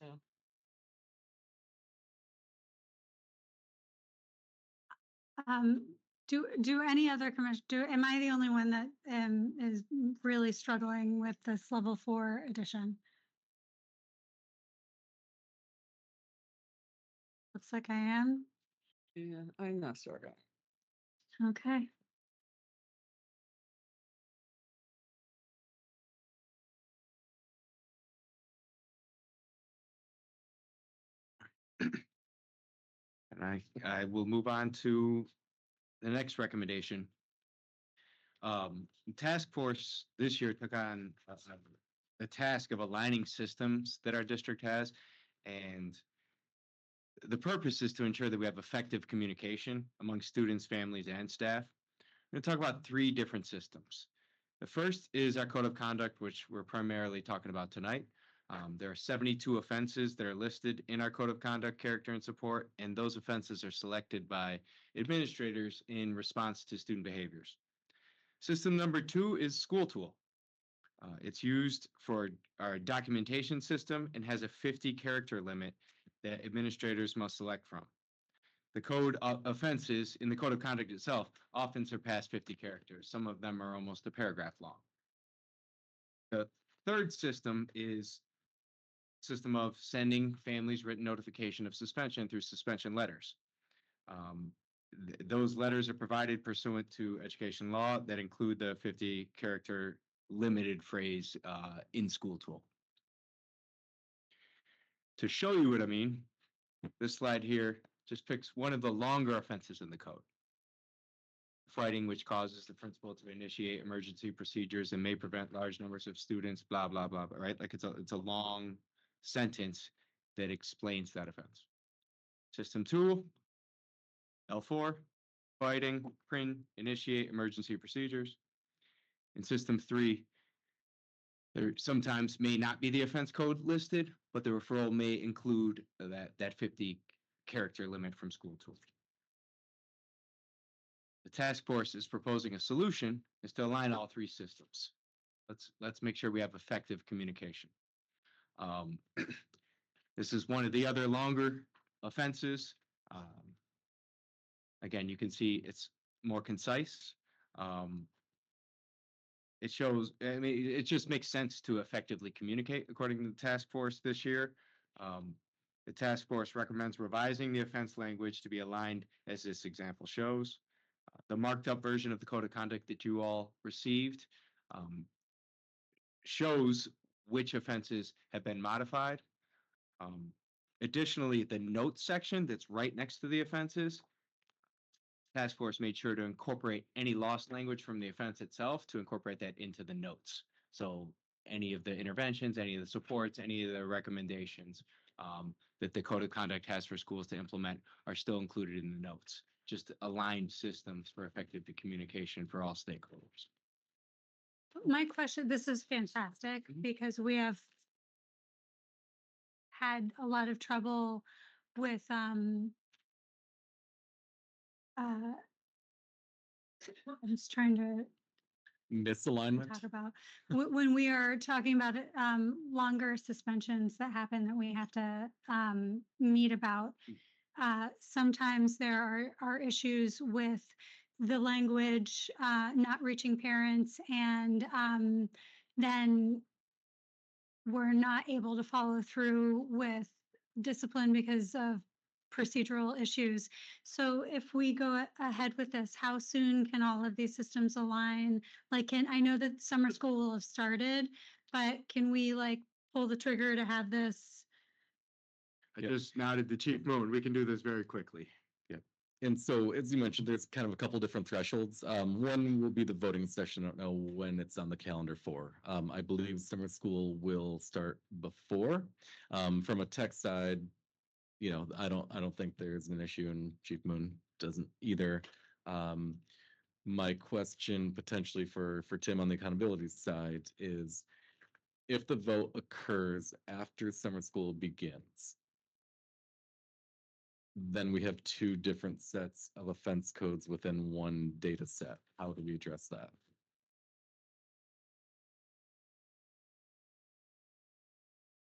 Do any other am I the only one that is really struggling with this level 4 edition? Looks like I am. Yeah, I'm not sure. Okay. And I will move on to the next recommendation. The task force this year took on the task of aligning systems that our district has. And the purpose is to ensure that we have effective communication among students, families, and staff. I'm going to talk about 3 different systems. The first is our code of conduct, which we're primarily talking about tonight. There are 72 offenses that are listed in our code of conduct, character, and support, and those offenses are selected by administrators in response to student behaviors. System number 2 is School Tool. It's used for our documentation system and has a 50 character limit that administrators must select from. The code offenses in the code of conduct itself often surpass 50 characters. Some of them are almost a paragraph long. The third system is system of sending families written notification of suspension through suspension letters. Those letters are provided pursuant to education law that include the 50 character limited phrase in School Tool. To show you what I mean, this slide here just picks one of the longer offenses in the code. fighting which causes the principal to initiate emergency procedures and may prevent large numbers of students, blah, blah, blah, blah, right? Like it's a long sentence that explains that offense. System 2, L4, fighting, print, initiate emergency procedures. In system 3, there sometimes may not be the offense code listed, but the referral may include that 50 character limit from school tool. The task force is proposing a solution is to align all 3 systems. Let's make sure we have effective communication. This is one of the other longer offenses. Again, you can see it's more concise. It shows, I mean, it just makes sense to effectively communicate according to the task force this year. The task force recommends revising the offense language to be aligned as this example shows. The marked up version of the code of conduct that you all received shows which offenses have been modified. Additionally, the notes section that's right next to the offenses, task force made sure to incorporate any lost language from the offense itself to incorporate that into the notes. So any of the interventions, any of the supports, any of the recommendations that the code of conduct has for schools to implement are still included in the notes. Just aligned systems for effective communication for all stakeholders. My question, this is fantastic because we have had a lot of trouble with I'm just trying to Misalignment. talk about when we are talking about longer suspensions that happen that we have to meet about. Sometimes there are issues with the language not reaching parents, and then we're not able to follow through with discipline because of procedural issues. So if we go ahead with this, how soon can all of these systems align? Like, I know that summer school will have started, but can we like pull the trigger to have this? I just nodded to Chief Moon. We can do this very quickly. And so, as you mentioned, there's kind of a couple different thresholds. One will be the voting session. I don't know when it's on the calendar for. I believe summer school will start before. From a tech side, you know, I don't think there's an issue, and Chief Moon doesn't either. My question potentially for Tim on the accountability side is, if the vote occurs after summer school begins, then we have 2 different sets of offense codes within one data set. How do we address that?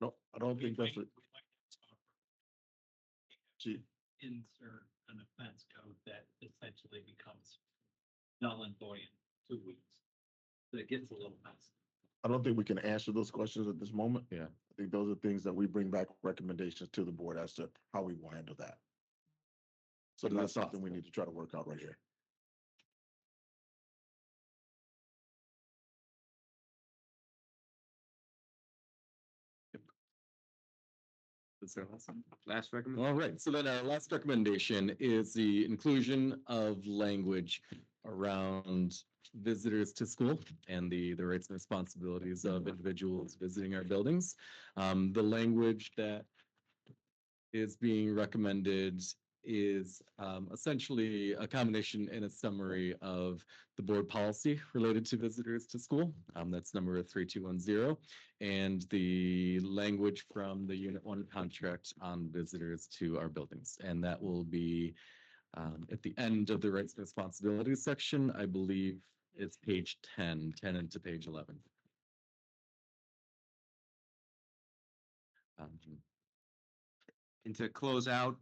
No, I don't think that's it. Gee, Insert an offense code that essentially becomes null and void in 2 weeks. So it gets a little messy. I don't think we can answer those questions at this moment. Yeah. I think those are things that we bring back recommendations to the board as to how we will handle that. So And that's that's something we possible. need to try to work out right here. Is there a last one? Last recommendation. All right, so then our last recommendation is the inclusion of language around visitors to school and the rights and responsibilities of individuals visiting our buildings. The language that is being recommended is essentially a combination and a summary of the board policy related to visitors to school. That's number 3210, and the language from the Unit 1 contract on visitors to our buildings. And that will be at the end of the rights and responsibilities section. I believe it's page 10 into page 11. And to close out,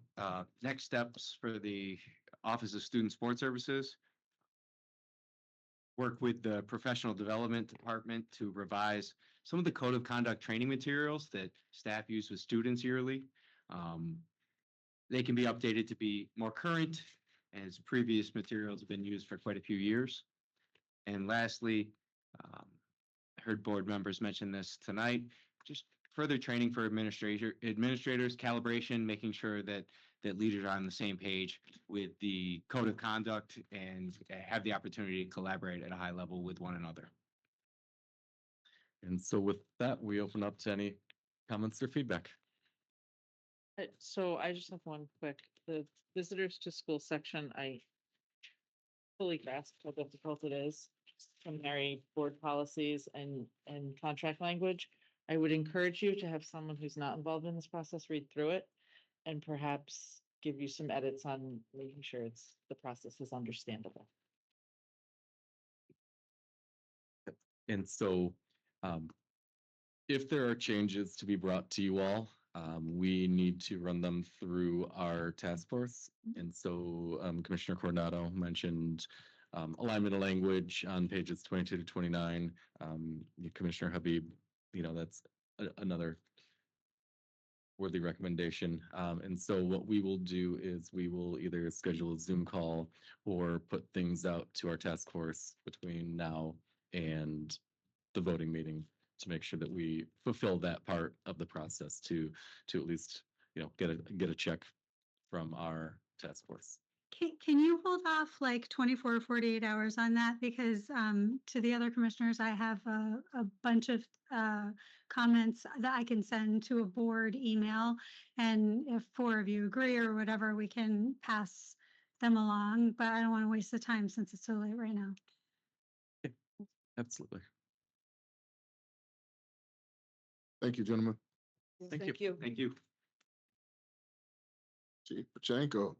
next steps for the Office of Student Support Services. Work with the Professional Development Department to revise some of the code of conduct training materials that staff use with students yearly. They can be updated to be more current, as previous materials have been used for quite a few years. And lastly, I heard board members mention this tonight, just further training for administrators, calibration, making sure that that leaders are on the same page with the code of conduct and have the opportunity to collaborate at a high level with one another. And so with that, we open up to any comments or feedback. So I just have one quick, the visitors to school section, I fully grasp how difficult it is to marry board policies and contract language. I would encourage you to have someone who's not involved in this process read through it and perhaps give you some edits on making sure the process is understandable. And so if there are changes to be brought to you all, we need to run them through our task force. And so Commissioner Coronado mentioned alignment of language on pages 22 to 29. Commissioner Habib, that's another worthy recommendation. And so what we will do is we will either schedule a Zoom call or put things out to our task force between now and the voting meeting to make sure that we fulfill that part of the process to at least, get a check from our task force. Can you hold off like 24 or 48 hours on that? Because to the other commissioners, I have a bunch of comments that I can send to a board email. And if 4 of you agree or whatever, we can pass them along. But I don't want to waste the time since it's so late right now. Absolutely. Thank you, gentlemen. Thank you. Thank you. Chief Pachenko.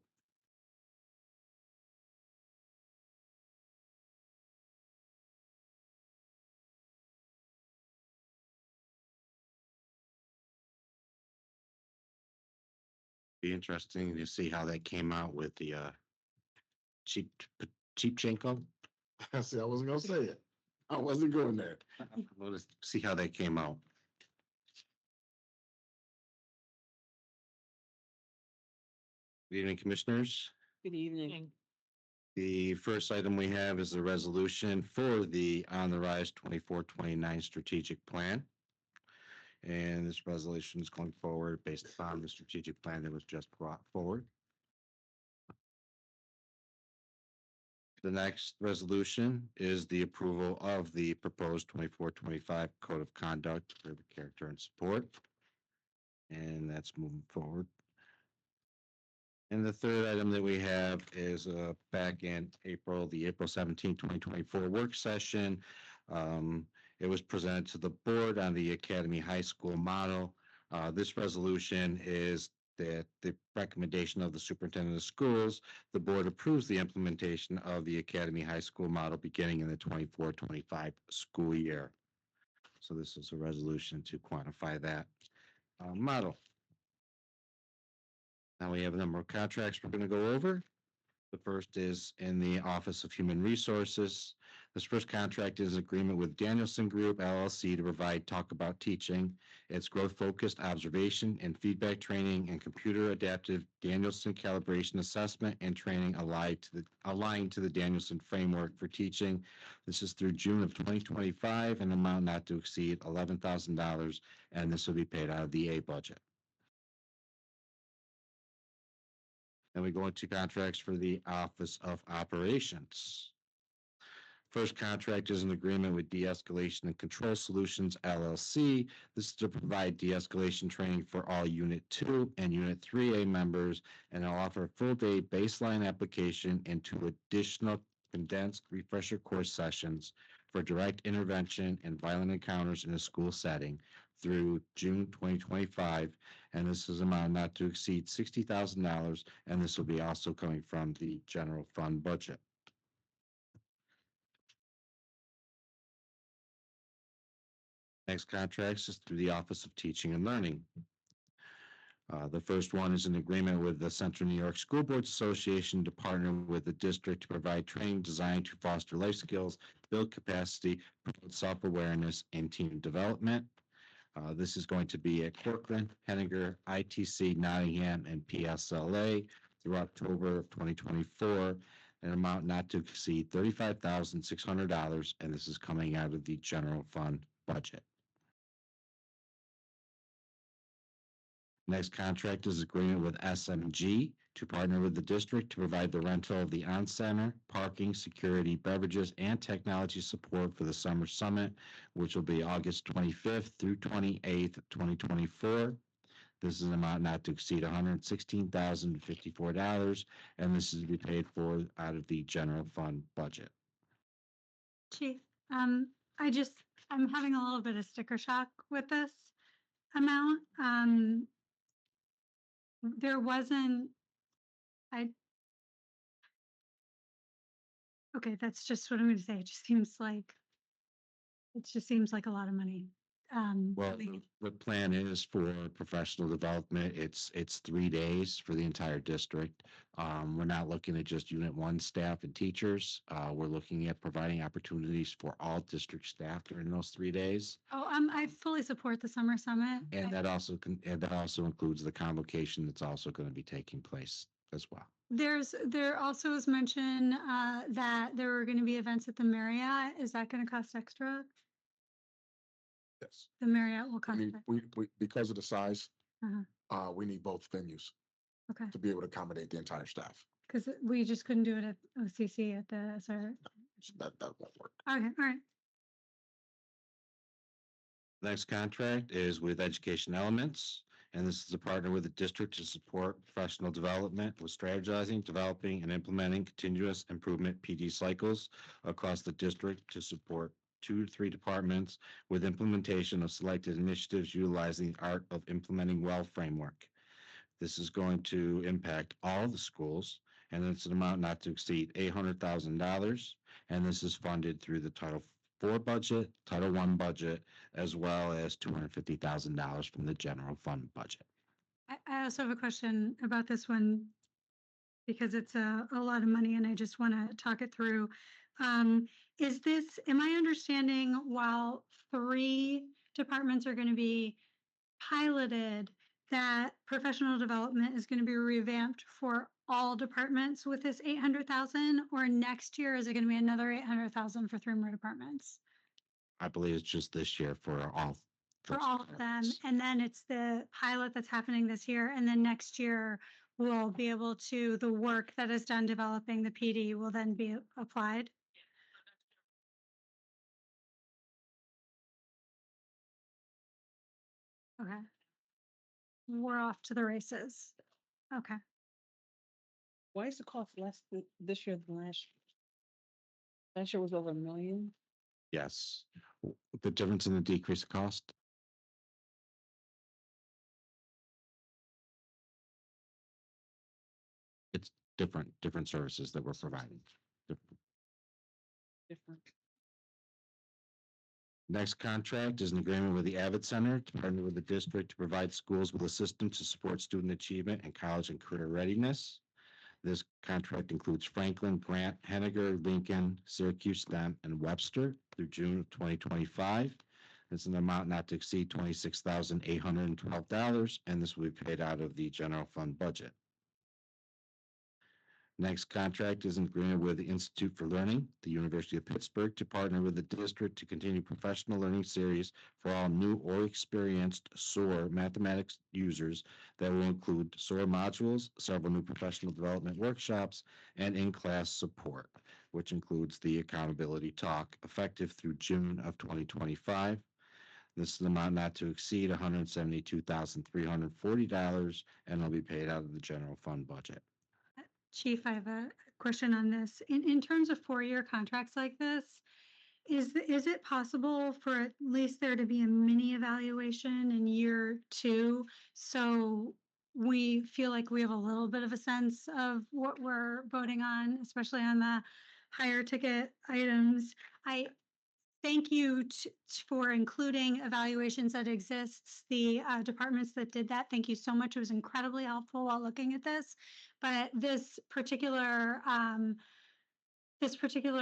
Be interesting to see how that came out with the cheap Cheapchenko. See, I wasn't gonna say it. I wasn't going there. We'll just see how that came out. Good evening, commissioners. Good evening. The first item we have is a resolution for the On the Rise 24-29 strategic plan. And this resolution is going forward based upon the strategic plan that was just brought forward. The next resolution is the approval of the proposed 24-25 Code of Conduct for the character and support. And that's moving forward. And the third item that we have is back in April, the April 17, 2024 work session. It was presented to the board on the Academy High School model. This resolution is that the recommendation of the superintendent of schools, the board approves the implementation of the Academy High School model beginning in the 24-25 school year. So this is a resolution to quantify that model. Now we have a number of contracts we're going to go over. The first is in the Office of Human Resources. This first contract is an agreement with Danielson Group LLC to provide Talk About Teaching. It's growth-focused observation and feedback training and computer-adaptive Danielson calibration assessment and training aligned to the Danielson framework for teaching. This is through June of 2025, an amount not to exceed $11,000, and this will be paid out of the A budget. Then we go into contracts for the Office of Operations. First contract is an agreement with De-Escalation and Control Solutions LLC. This is to provide de-escalation training for all Unit 2 and Unit 3A members, and they'll offer full-day baseline application and 2 additional condensed refresher course sessions for direct intervention and violent encounters in a school setting through June 2025, and this is amount not to exceed $60,000, and this will be also coming from the general fund budget. Next contracts is through the Office of Teaching and Learning. The first one is an agreement with the Central New York School Boards Association to partner with the district to provide training designed to foster life skills, build capacity, promote self-awareness, and team development. This is going to be at Corcoran, Henninger, ITC, Nottingham, and PSLA through October of 2024, an amount not to exceed $35,600, and this is coming out of the general fund budget. Next contract is agreement with SMG to partner with the district to provide the rental of the on-center, parking, security, beverages, and technology support for the summer summit, which will be August 25th through 28th, 2024. This is an amount not to exceed $116,054, and this is to be paid for out of the general fund budget. Chief, I'm having a little bit of sticker shock with this amount. There wasn't, okay, that's just what I'm gonna say. It just seems like a lot of money. Well, the plan is for professional development. It's 3 days for the entire district. We're not looking at just Unit 1 staff and teachers. We're looking at providing opportunities for all district staff during those 3 days. I fully support the summer summit. And that also includes the convocation that's also going to be taking place as well. There also was mention that there were going to be events at the Marriott. Is that going to cost extra? Yes. The Marriott will I cost. mean, we, because of the size, Uh-huh. we need both venues Okay, to be able to accommodate the entire staff. because we just couldn't do it at OCC at the, sorry. That won't work. Okay, all right. Next contract is with Education Elements, and this is a partner with the district to support professional development with strategizing, developing, and implementing continuous improvement PD cycles across the district to support 2 to 3 departments with implementation of selected initiatives utilizing the Art of Implementing Well framework. This is going to impact all the schools, and it's an amount not to exceed $800,000, and this is funded through the Title IV budget, Title I budget, as well as $250,000 from the general fund budget. I also have a question about this one because it's a lot of money and I just want to talk it through. Am I understanding while 3 departments are going to be piloted, that professional development is going to be revamped for all departments with this 800,000, or next year is it going to be another 800,000 for 3 more departments? I believe it's just this year for all. For all of them, and then it's the pilot that's happening this year, and then next year we'll be able to, the work that is done developing the PD will then be applied. Okay. We're off to the races. Okay. Why is the cost less this year than last year? Last year was over $1 million. Yes. The difference in the decrease of cost? It's different services that we're providing. Different. Next contract is an agreement with the Avid Center to partner with the district to provide schools with a system to support student achievement and college and career readiness. This contract includes Franklin, Grant, Henniger, Lincoln, Syracuse, STEM, and Webster through June of 2025. It's an amount not to exceed $26,812, and this will be paid out of the general fund budget. Next contract is an agreement with the Institute for Learning, the University of Pittsburgh, to partner with the district to continue professional learning series for all new or experienced SOAR mathematics users that will include SOAR modules, several new professional development workshops, and in-class support, which includes the accountability talk effective through June of 2025. This is an amount not to exceed $172,340, and will be paid out of the general fund budget. Chief, I have a question on this. In terms of 4-year contracts like this, is it possible for at least there to be a mini evaluation in year 2? So we feel like we have a little bit of a sense of what we're voting on, especially on the higher ticket items. I thank you for including evaluations that exists, the departments that did that. Thank you so much. It was incredibly helpful while looking at this. But this particular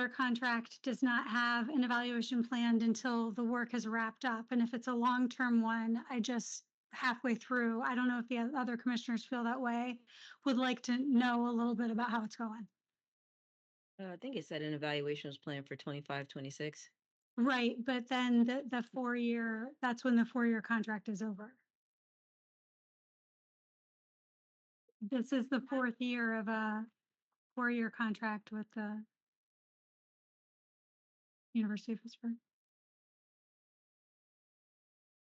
contract does not have an evaluation planned until the work is wrapped up. And if it's a long-term one, I just halfway through, I don't know if the other commissioners feel that way, would like to know a little bit about how it's going. I think it said an evaluation was planned for 25, 26. Right, but then the 4-year, that's when the 4-year contract is over. This is the fourth year of a four-year contract with the University of Pittsburgh.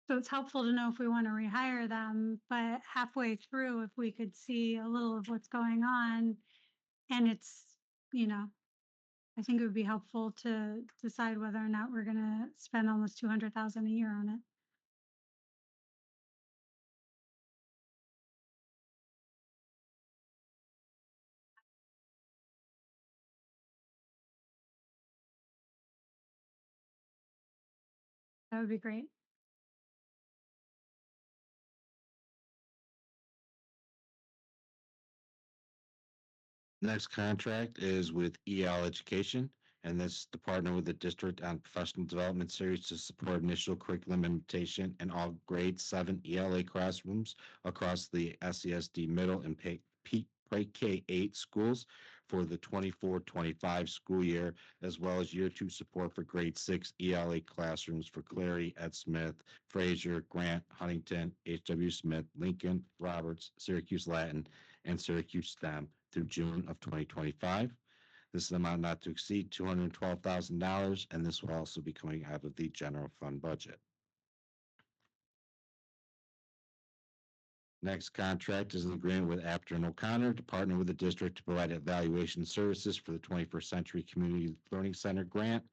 So it's helpful to know if we want to rehire them, but halfway through, if we could see a little of what's going on, and it's, I think it would be helpful to decide whether or not we're gonna spend almost 200,000 a year on it. That would be great. Next contract is with EL Education, and this is to partner with the district on professional development series to support initial curriculum implementation in all grade 7 ELA classrooms across the SESD middle and pre-K-8 schools for the 24-25 school year, as well as year 2 support for grade 6 ELA classrooms for Clary, Ed Smith, Fraser, Grant, Huntington, H.W. Smith, Lincoln, Roberts, Syracuse Latin, and Syracuse STEM through June of 2025. This is an amount not to exceed $212,000, and this will also be coming out of the general fund budget. Next contract is an agreement with Apter and O'Connor to partner with the district to provide evaluation services for the 21st Century Community Learning Center grant.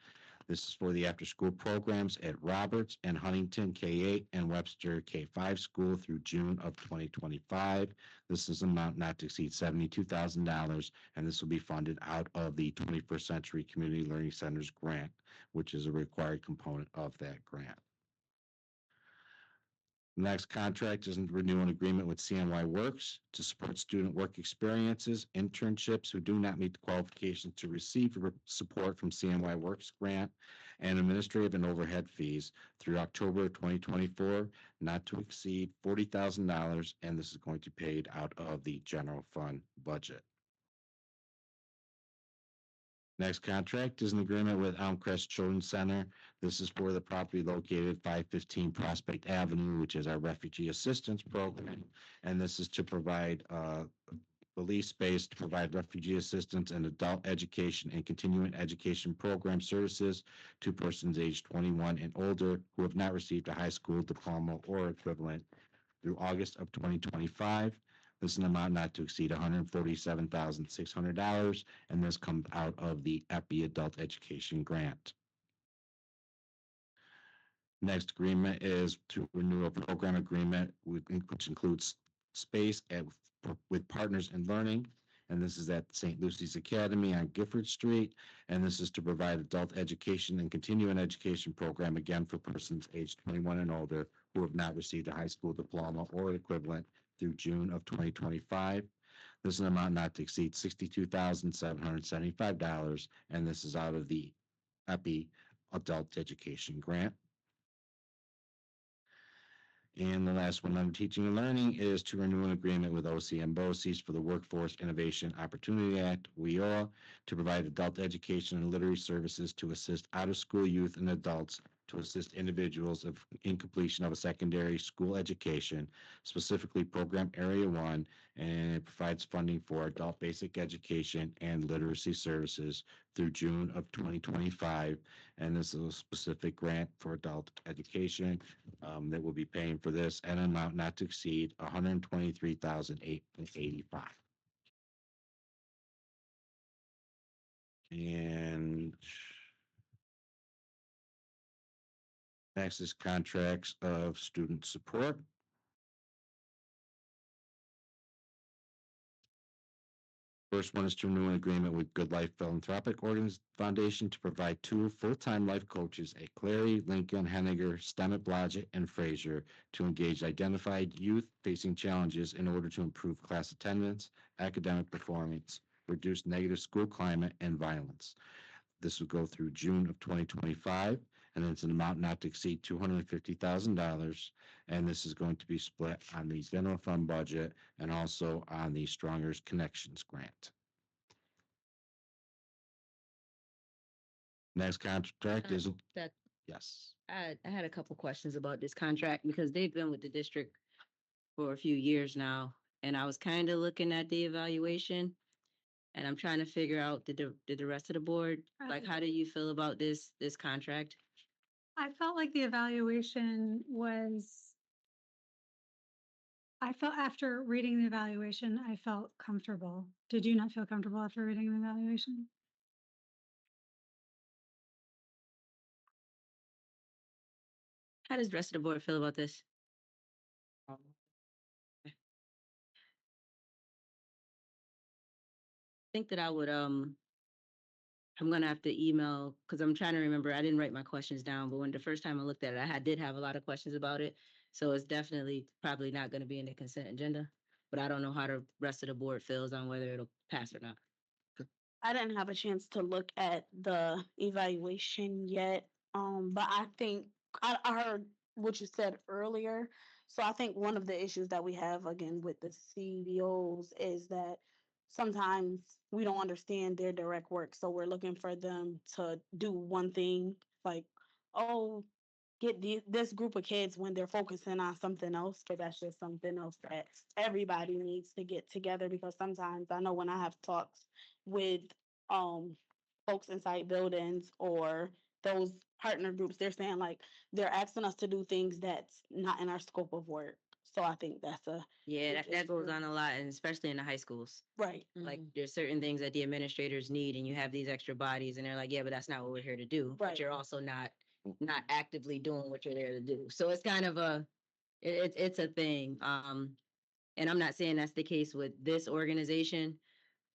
This is for the after-school programs at Roberts and Huntington K-8 and Webster K-5 school through June of 2025. This is an amount not to exceed $72,000, and this will be funded out of the 21st Century Community Learning Centers grant, which is a required component of that grant. The next contract is a renewal agreement with CNY Works to support student work experiences, internships who do not meet the qualifications to receive support from CNY Works grant, and administrative and overhead fees through October 2024, not to exceed $40,000, and this is going to be paid out of the general fund budget. Next contract is an agreement with Elmcrest Children's Center. This is for the property located 515 Prospect Avenue, which is our refugee assistance program. And this is to provide the lease space to provide refugee assistance and adult education and continuing education program services to persons aged 21 and older who have not received a high school diploma or equivalent through August of 2025. This is an amount not to exceed $147,600, and this comes out of the EPI Adult Education Grant. Next agreement is to renew a program agreement which includes space with Partners in Learning, and this is at St. Lucy's Academy on Gifford Street, and this is to provide adult education and continuing education program again for persons aged 21 and older who have not received a high school diploma or equivalent through June of 2025. This is an amount not to exceed $62,775, and this is out of the EPI Adult Education Grant. And the last one on teaching and learning is to renew an agreement with OCM BOCES for the Workforce Innovation Opportunity Act, WIOA, to provide adult education and literacy services to assist out-of-school youth and adults to assist individuals in completion of a secondary school education, specifically Program Area 1, and it provides funding for adult basic education and literacy services through June of 2025. And this is a specific grant for adult education that will be paying for this at an amount not to exceed $123,885. And next is contracts of student support. First one is to renew an agreement with Good Life Philanthropic Foundation to provide 2 full-time life coaches at Clary, Lincoln, Henniger, Stemet, Blodgett, and Fraser to engage identified youth facing challenges in order to improve class attendance, academic performance, reduce negative school climate, and violence. This will go through June of 2025, and it's an amount not to exceed $250,000. And this is going to be split on the general fund budget and also on the Stronger's Connections grant. Next contract is, That yes. I had a couple questions about this contract because they've been with the district for a few years now. and I was kind of looking at the evaluation. And I'm trying to figure out, did the rest of the board, like, how do you feel about this contract? I felt like the evaluation was, I felt after reading the evaluation, I felt comfortable. Did you not feel comfortable after reading the evaluation? How does the rest of the board feel about this? Think that I would, I'm gonna have to email, because I'm trying to remember, I didn't write my questions down, but when the first time I looked at it, did have a lot of questions about it. So it's definitely probably not gonna be in the consent agenda, but I don't know how the rest of the board feels on whether it'll pass or not. I didn't have a chance to look at the evaluation yet, but I think I heard what you said earlier. So I think one of the issues that we have again with the CBOs is that sometimes we don't understand their direct work. So we're looking for them to do one thing, like, oh, get this group of kids when they're focusing on something else, but that's just something else that everybody needs to get together, because sometimes I know when I have talks with um folks inside buildings or those partner groups, they're saying like they're asking us to do things that's not in our scope of work. So I think that's a Yeah, huge that goes issue. on a lot, and especially in the high schools. Right. Like, there's certain things that the administrators need, and you have these extra bodies, and they're like, yeah, but that's not what we're here to do. But Right. you're also not actively doing what you're there to do. So it's kind of it's a thing. And I'm not saying that's the case with this organization,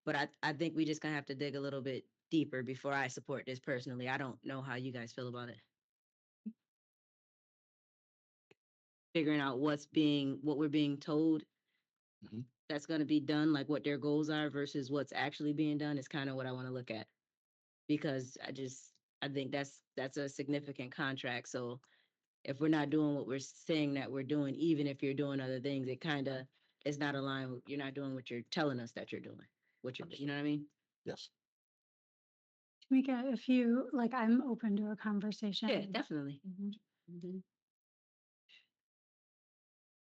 but I think we just gonna have to dig a little bit deeper before I support this personally. I don't know how you guys feel about it. Figuring out what we're being told Mhm. that's gonna be done, like what their goals are versus what's actually being done is kind of what I want to look at. Because I think that's a significant contract. So if we're not doing what we're saying that we're doing, even if you're doing other things, it kind of is not aligned with, you're not doing what you're telling us that you're doing. You know what I mean? Yes. Tamika, if you, like, I'm open to a conversation. Yeah, definitely.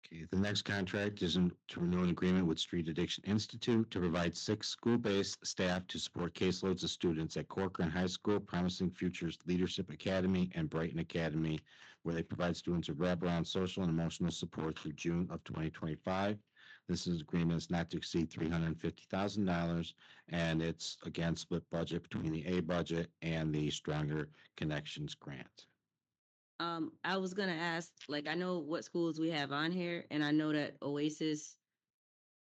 Okay, the next contract is to renew an agreement with Street Addiction Institute to provide 6 school-based staff to support caseloads of students at Corcoran High School, Promising Futures Leadership Academy, and Brighton Academy, where they provide students with wraparound social and emotional support through June of 2025. This agreement is not to exceed $350,000, and it's again split budget between the A budget and the Stronger Connections grant. I was gonna ask, like, I know what schools we have on here, and I know that Oasis,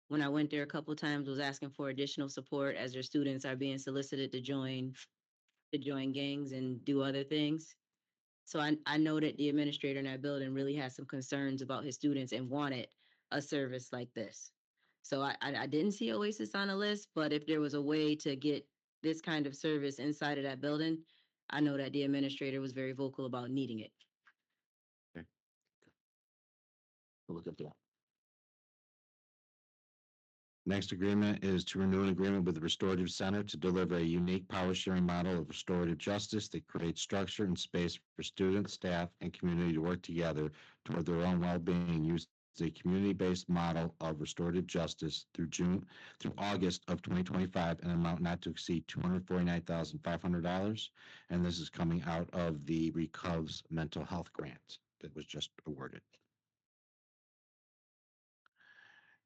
when I went there a couple times, was asking for additional support as their students are being solicited to join gangs and do other things. So I know that the administrator in that building really has some concerns about his students and wanted a service like this. So I didn't see Oasis on the list, but if there was a way to get this kind of service inside of that building, I know that the administrator was very vocal about needing it. We'll look into that. Next agreement is to renew an agreement with the Restorative Center to deliver a unique power sharing model of restorative justice that creates structure and space for students, staff, and community to work together toward their own well-being and use a community-based model of restorative justice through August of 2025, an amount not to exceed $249,500. And this is coming out of the Recov's mental health grant that was just awarded.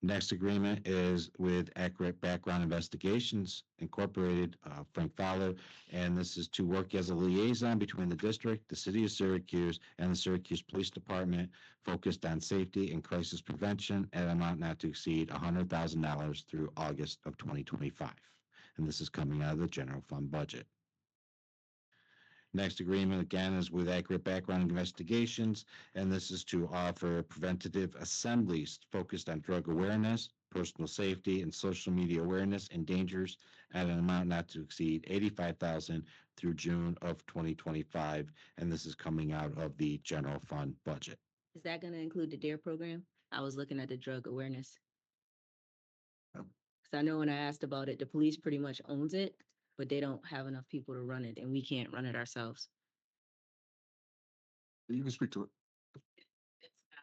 Next agreement is with Accurate Background Investigations Incorporated, Frank Fowler, and this is to work as a liaison between the district, the city of Syracuse, and the Syracuse Police Department, focused on safety and crisis prevention at an amount not to exceed $100,000 through August of 2025. And this is coming out of the general fund budget. Next agreement again is with Accurate Background Investigations, and this is to offer preventative assemblies focused on drug awareness, personal safety, and social media awareness and dangers at an amount not to exceed $85,000 through June of 2025, and this is coming out of the general fund budget. Is that gonna include the DARE program? I was looking at the drug awareness. Because I know when I asked about it, the police pretty much owns it, but they don't have enough people to run it, and we can't run it ourselves. You can speak to it. It's not.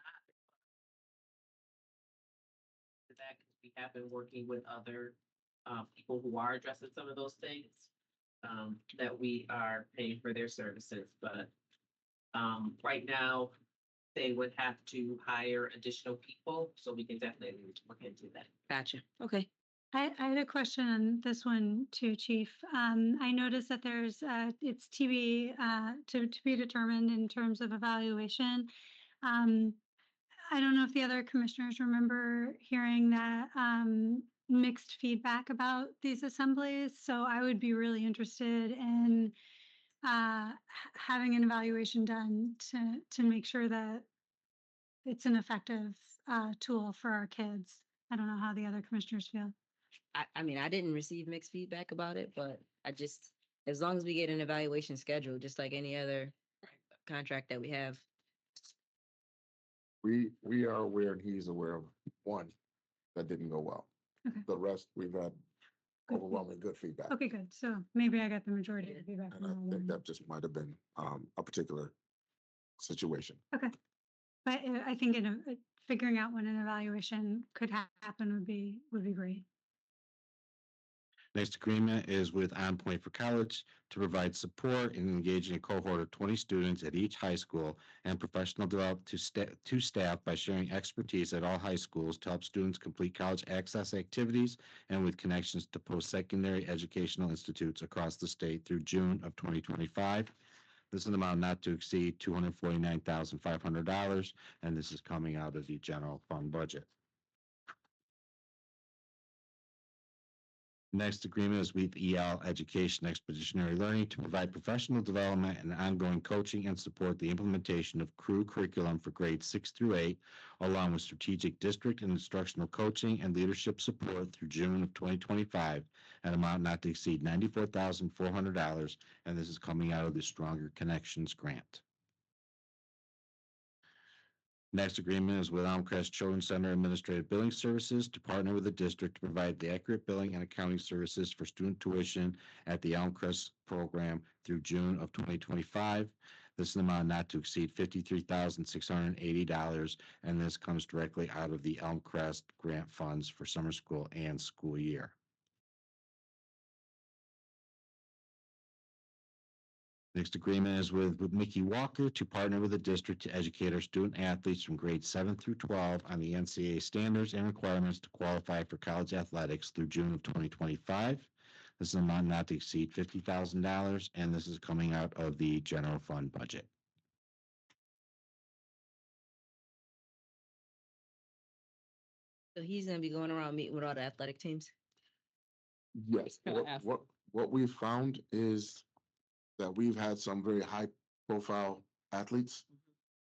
That have been working with other people who are addressing some of those things that we are paying for their services. But right now, they would have to hire additional people, so we can definitely look into that. Gotcha. Okay. I had a question on this one too, Chief. I noticed that there's, it's to be determined in terms of evaluation. I don't know if the other commissioners remember hearing that, mixed feedback about these assemblies. So I would be really interested in, having an evaluation done to make sure that it's an effective, tool for our kids. I don't know how the other commissioners feel. I mean, I didn't receive mixed feedback about it, but I just, as long as we get an evaluation schedule, just like any other contract that we have. We are aware and he's aware of one that didn't go well. Okay. The rest, we've had Good overwhelming good feedback. Okay, good. So maybe I got the majority of the feedback And from all I of think them. that just might have been a particular situation. Okay. But I think figuring out when an evaluation could happen would be great. Next agreement is with On Point for College to provide support in engaging a cohort of 20 students at each high school and professional development to staff by sharing expertise at all high schools to help students complete college access activities and with connections to post-secondary educational institutes across the state through June of 2025. This is an amount not to exceed $249,500, and this is coming out of the general fund budget. Next agreement is with EL Education Expeditionary Learning to provide professional development and ongoing coaching and support the implementation of crew curriculum for grades 6 through 8, along with strategic district and instructional coaching and leadership support through June of 2025, an amount not to exceed $94,400, and this is coming out of the Stronger Connections grant. Next agreement is with Elmcrest Children's Center Administrative Billing Services to partner with the district to provide the accurate billing and accounting services for student tuition at the Elmcrest program through June of 2025. This is an amount not to exceed $53,680, and this comes directly out of the Elmcrest grant funds for summer school and school year. Next agreement is with Mickey Walker to partner with the district to educate our student athletes from grades 7 through 12 on the NCAA standards and requirements to qualify for college athletics through June of 2025. This is an amount not to exceed $50,000, and this is coming out of the general fund budget. So he's gonna be going around meeting with all the athletic teams. Yes, Gonna ask. what we've found is that we've had some very high profile athletes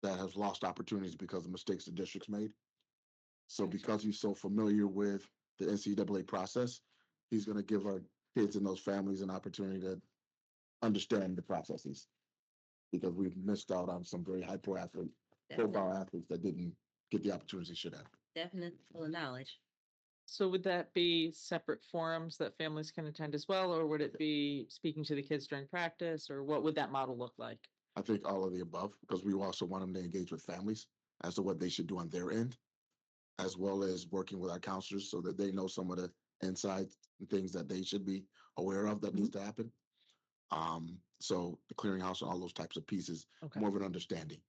that have lost opportunities because of mistakes the district's made. So because he's so familiar with the NCAA process, he's gonna give our kids and those families an opportunity to understand the processes. Because we've missed out on some very high profile athletes that didn't get the opportunities they should have. Definite full of knowledge. So would that be separate forums that families can attend as well, or would it be speaking to the kids during practice, or what would that model look like? I think all of the above, because we also want them to engage with families as to what they should do on their end, as well as working with our counselors so that they know some of the insights and things that they should be aware of that needs to happen. So the clearinghouse and all those types of pieces, Okay. more of an understanding.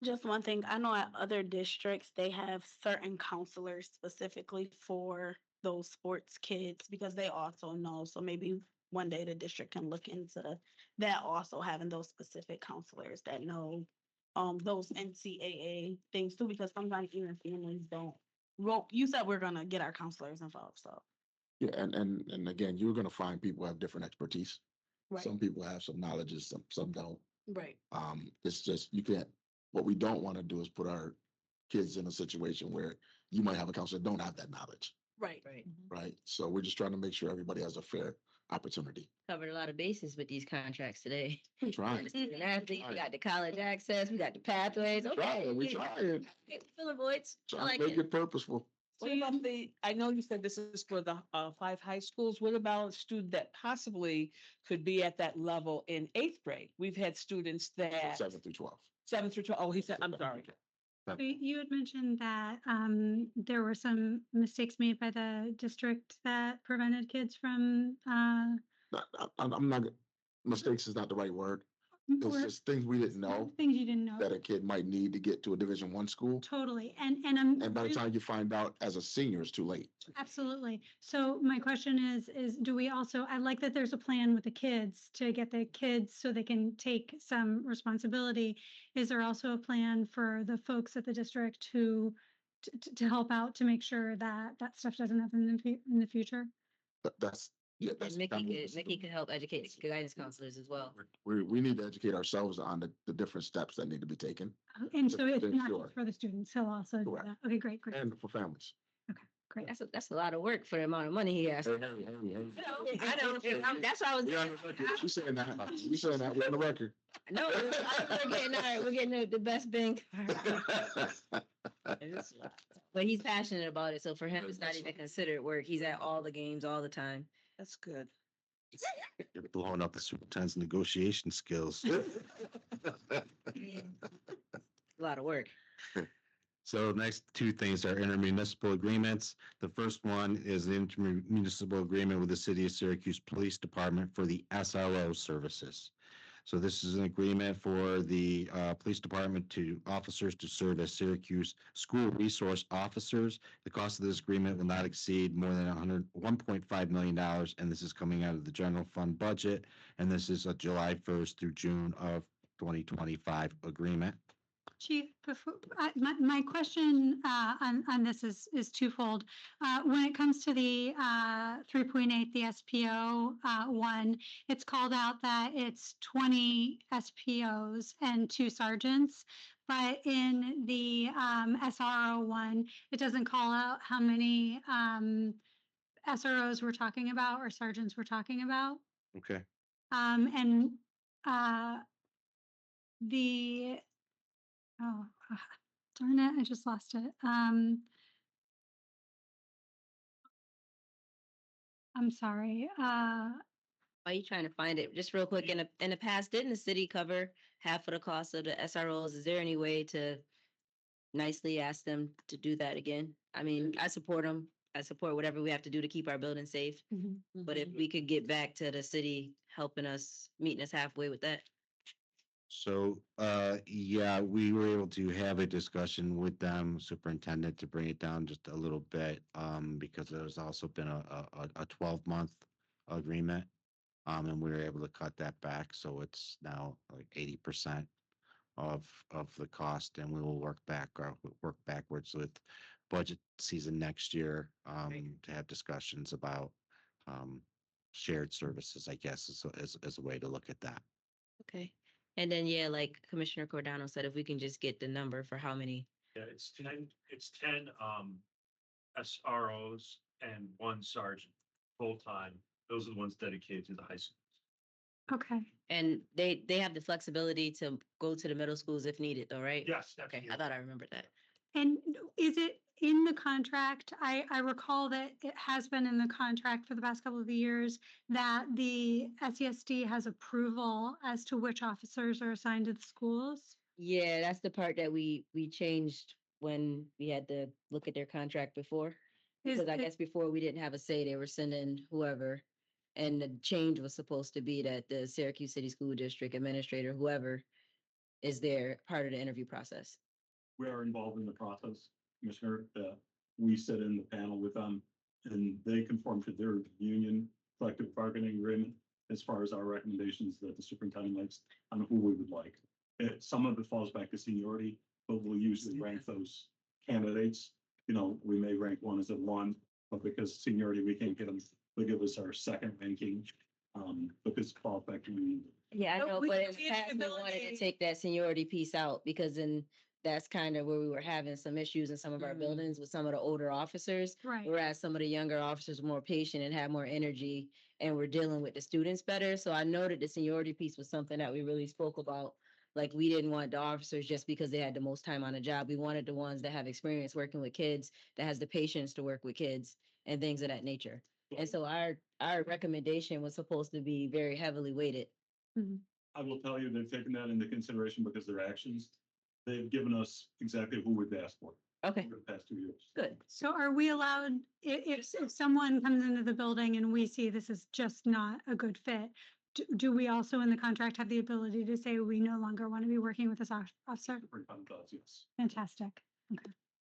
Just one thing, I know at other districts, they have certain counselors specifically for those sports kids because they also know. So maybe one day the district can look into that, also having those specific counselors that know those NCAA things too, because sometimes even families don't. Well, you said we're gonna get our counselors involved, so. Yeah, and again, you're gonna find people have different expertise. Right. Some people have some knowledge, some don't. Right. It's just, you can't, what we don't want to do is put our kids in a situation where you might have a counselor that don't have that knowledge, Right. Right. right? So we're just trying to make sure everybody has a fair opportunity. Covered a lot of bases with these contracts today. Trying. The student athletes, we got the college access, we got the pathways. Okay. Trying, we yeah, trying. okay, filling voids. I Trying like to make it. it purposeful. What about I know you said this is for the 5 high schools. What about a student that possibly could be at that level in 8th grade? We've had students that 7 through 12. 7 through 12. Oh, he said, I'm sorry. That- You had mentioned that there were some mistakes made by the district that prevented kids from I'm not, mistakes is not the right word. It's or just things we didn't know things you didn't know. that a kid might need to get to a Division I school. Totally. And I'm And by the really- time you find out as a senior, it's too late. Absolutely. So my question is do we also, I like that there's a plan with the kids to get the kids so they can take some responsibility. Is there also a plan for the folks at the district who to help out to make sure that that stuff doesn't happen in the future? That's, yeah, that's. And Mickey could help educate the guidance counselors as well. We need to educate ourselves on the different steps that need to be taken And so it's to not ensure. just for the students, he'll also do Correct. that. Okay, great, great. And for families. Great. That's a lot of work for the amount of money he has. Hey, I know, that's why I was. We're on the record. She's saying that. She's saying that. We're on the record. No, we're getting the best bang. But he's passionate about it, so for him, it's not even considered work. He's at all the games all the time. That's good. You're blowing up the superintendent's negotiation skills. A lot of work. So the next two things are intermunicipal agreements. The first one is the intermunicipal agreement with the City of Syracuse Police Department for the SRO services. So this is an agreement for the police department to officers to serve as Syracuse school resource officers. The cost of this agreement will not exceed more than $1.5 million, and this is coming out of the general fund budget. And this is a July 1st through June of 2025 agreement. Chief, before, my question on this is twofold. When it comes to the 3.8, the SPO one, it's called out that it's 20 SPOs and 2 sergeants. But in the SRO one, it doesn't call out how many SROs we're talking about or sergeants we're talking about. Okay. And the oh, darn it, I just lost it. I'm sorry. Why are you trying to find it? Just real quick, in the past, didn't the city cover half of the cost of the SROs? Is there any way to nicely ask them to do that again? I mean, I support them. I support whatever we have to do to keep our building safe. But if we could get back to the city helping us, meeting us halfway with that. So, yeah, we were able to have a discussion with them, superintendent, to bring it down just a little bit, because there's also been a 12-month agreement. And we were able to cut that back, so it's now like 80% of the cost, and we will work backwards with budget season next year, to have discussions about, shared services, I guess, is a way to look at that. Okay. And then, yeah, like Commissioner Cordano said, if we can just get the number for how many. Yeah, it's 10 SROs and 1 sergeant full-time. Those are the ones dedicated to the high school. Okay. And they have the flexibility to go to the middle schools if needed though, right? Yes. Okay, I thought I remembered that. And is it in the contract? I recall that it has been in the contract for the past couple of years that the SESD has approval as to which officers are assigned to the schools. Yeah, that's the part that we changed when we had to look at their contract before. Is Because I it- guess before we didn't have a say, they were sending whoever. And the change was supposed to be that the Syracuse City School District administrator, whoever is there, part of the interview process. We are involved in the process, Commissioner. We sit in the panel with them and they conform to their union collective bargaining agreement as far as our recommendations that the superintendent likes on who we would like. Some of it falls back to seniority, but we'll usually rank those candidates. You know, we may rank one as a 1, but because seniority, we can't get them. They'll give us our second ranking, because it falls back to union. Yeah, I No, know, we but can in the see past, we wanted to ability. take that seniority piece out because then that's kind of where we were having some issues in some of our buildings with some of the older officers. Right. Whereas some of the younger officers were more patient and had more energy and were dealing with the students better. So I know that the seniority piece was something that we really spoke about. Like we didn't want the officers just because they had the most time on the job. We wanted the ones that have experience working with kids, that has the patience to work with kids and things of that nature. And so our recommendation was supposed to be very heavily weighted. I will tell you, they've taken that into consideration because their actions they've given us exactly who we've asked for Okay, over the past 2 years. good. So are we allowed, if someone comes into the building and we see this is just not a good fit, do we also in the contract have the ability to say we no longer want to be working with this officer? Superintendent does, yes. Fantastic.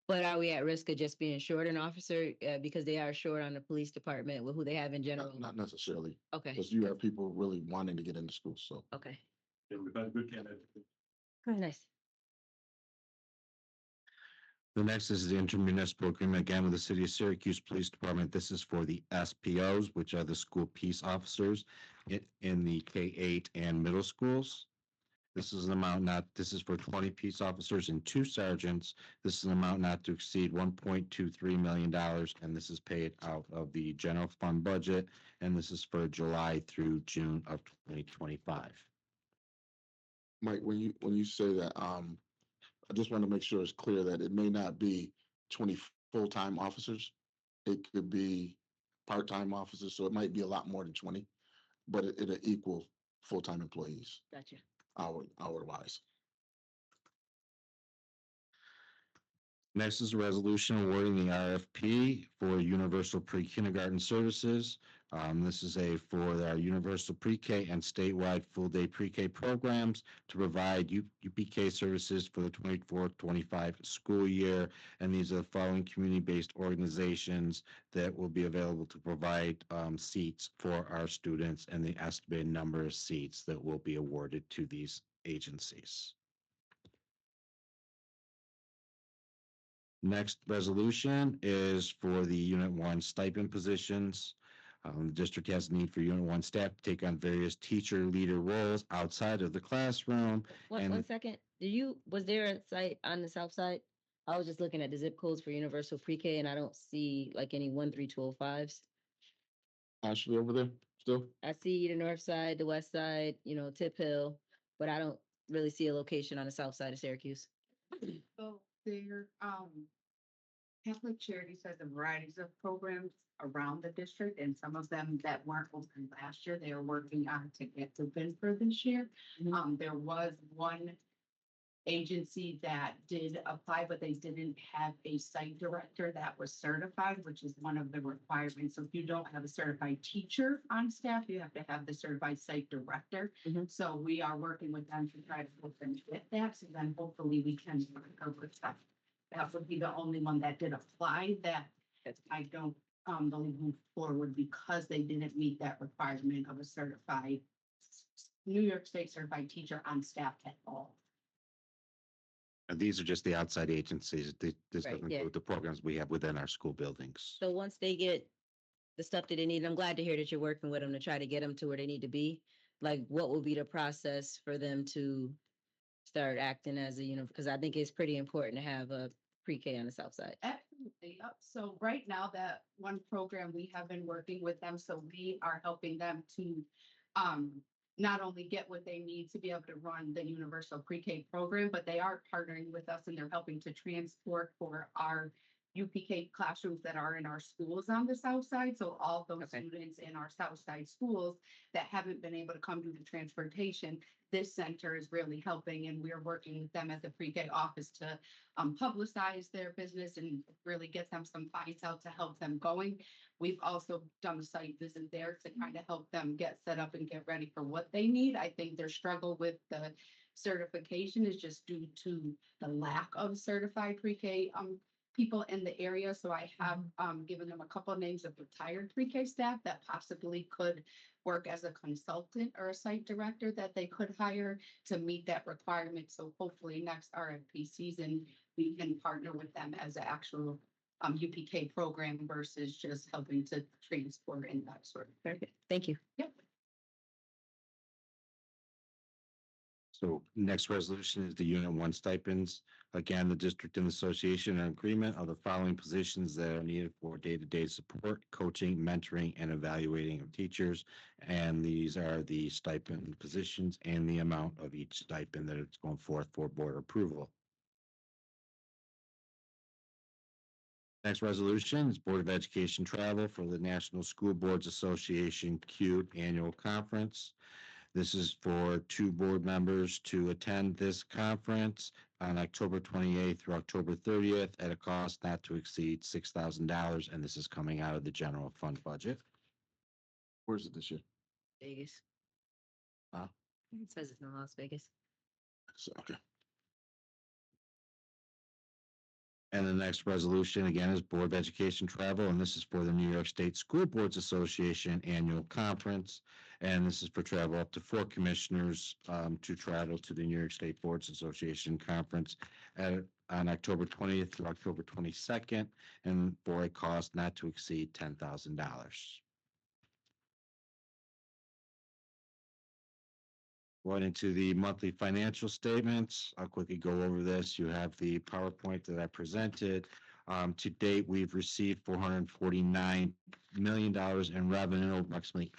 But are we at risk of just being short an officer, because they are short on the police department with who they have in general? Not necessarily, Okay, because you have people really wanting to get into school, so. okay, Yeah, we've had a good candidate. nice. The next is the intermunicipal agreement again with the City of Syracuse Police Department. This is for the SPOs, which are the school peace officers in the K-8 and middle schools. This is an amount this is for 20 peace officers and 2 sergeants. This is an amount not to exceed $1.23 million, and this is paid out of the general fund budget, and this is for July through June of 2025. Mike, when you say that, I just want to make sure it's clear that it may not be 20 full-time officers. It could be part-time officers, so it might be a lot more than 20, but it'll equal full-time employees, Gotcha. hour-wise. Next is a resolution awarding the RFP for universal pre-kindergarten services. This is for our universal pre-K and statewide full-day pre-K programs to provide UPK services for the 24-25 school year. And these are the following community-based organizations that will be available to provide seats for our students and the estimated number of seats that will be awarded to these agencies. Next resolution is for the Unit 1 stipend positions. The district has a need for Unit 1 staff to take on various teacher leader roles outside of the classroom. One second, was there a site on the south side? I was just looking at the zip codes for universal pre-K and I don't see like any 13205s. Ashley over there still? I see the north side, the west side, Tip Hill, but I don't really see a location on the south side of Syracuse. So there, Catholic Charities has a variety of programs around the district, and some of them that weren't open last year, they are working on to get open for this year. There was one agency that did apply, but they didn't have a site director that was certified, which is one of the requirements. So if you don't have a certified teacher on staff, you have to have the certified site director. So we are working with them to try to help them get that. So then hopefully we can work with that. That would be the only one that did apply that I don't believe moved forward because they didn't meet that requirement of a certified New York State certified teacher on staff at all. And these are just the outside agencies. This Right, doesn't yeah. include the programs we have within our school buildings. So once they get the stuff that they need, I'm glad to hear that you're working with them to try to get them to where they need to be. Like, what will be the process for them to start acting as a, because I think it's pretty important to have a pre-K on the south side. Absolutely. Yep. So right now, that one program, we have been working with them, so we are helping them to not only get what they need to be able to run the universal pre-K program, but they are partnering with us and they're helping to transport for our UPK classrooms that are in our schools on the south side. So all those students in our south side schools that haven't been able to come to the transportation, this center is really helping, and we're working with them at the pre-K office to publicize their business and really get them some fines out to help them going. We've also done a site visit there to kind of help them get set up and get ready for what they need. I think their struggle with the certification is just due to the lack of certified pre-K people in the area. So I have given them a couple of names of retired pre-K staff that possibly could work as a consultant or a site director that they could hire to meet that requirement. So hopefully next RFP season, we can partner with them as an actual UPK program versus just helping to transport and that sort of thing. Thank you. Yep. So next resolution is the Unit 1 stipends. Again, the district and association are in agreement of the following positions that are needed for day-to-day support, coaching, mentoring, and evaluating of teachers. And these are the stipend positions and the amount of each stipend that it's going forth for board approval. Next resolution is Board of Education travel for the National School Boards Association CUBE Annual Conference. This is for 2 board members to attend this conference on October 28th through October 30th at a cost not to exceed $6,000, and this is coming out of the general fund budget. Where's it this year? Vegas. Huh? It says it's in Las Vegas. So, okay. And the next resolution, again, is Board of Education travel, and this is for the New York State School Boards Association Annual Conference. And this is for travel up to 4 commissioners to travel to the New York State Boards Association Conference on October 20th through October 22nd, and for a cost not to exceed $10,000. Going into the monthly financial statements, I'll quickly go over this. You have the PowerPoint that I presented. To date, we've received $449 million in revenue, approximately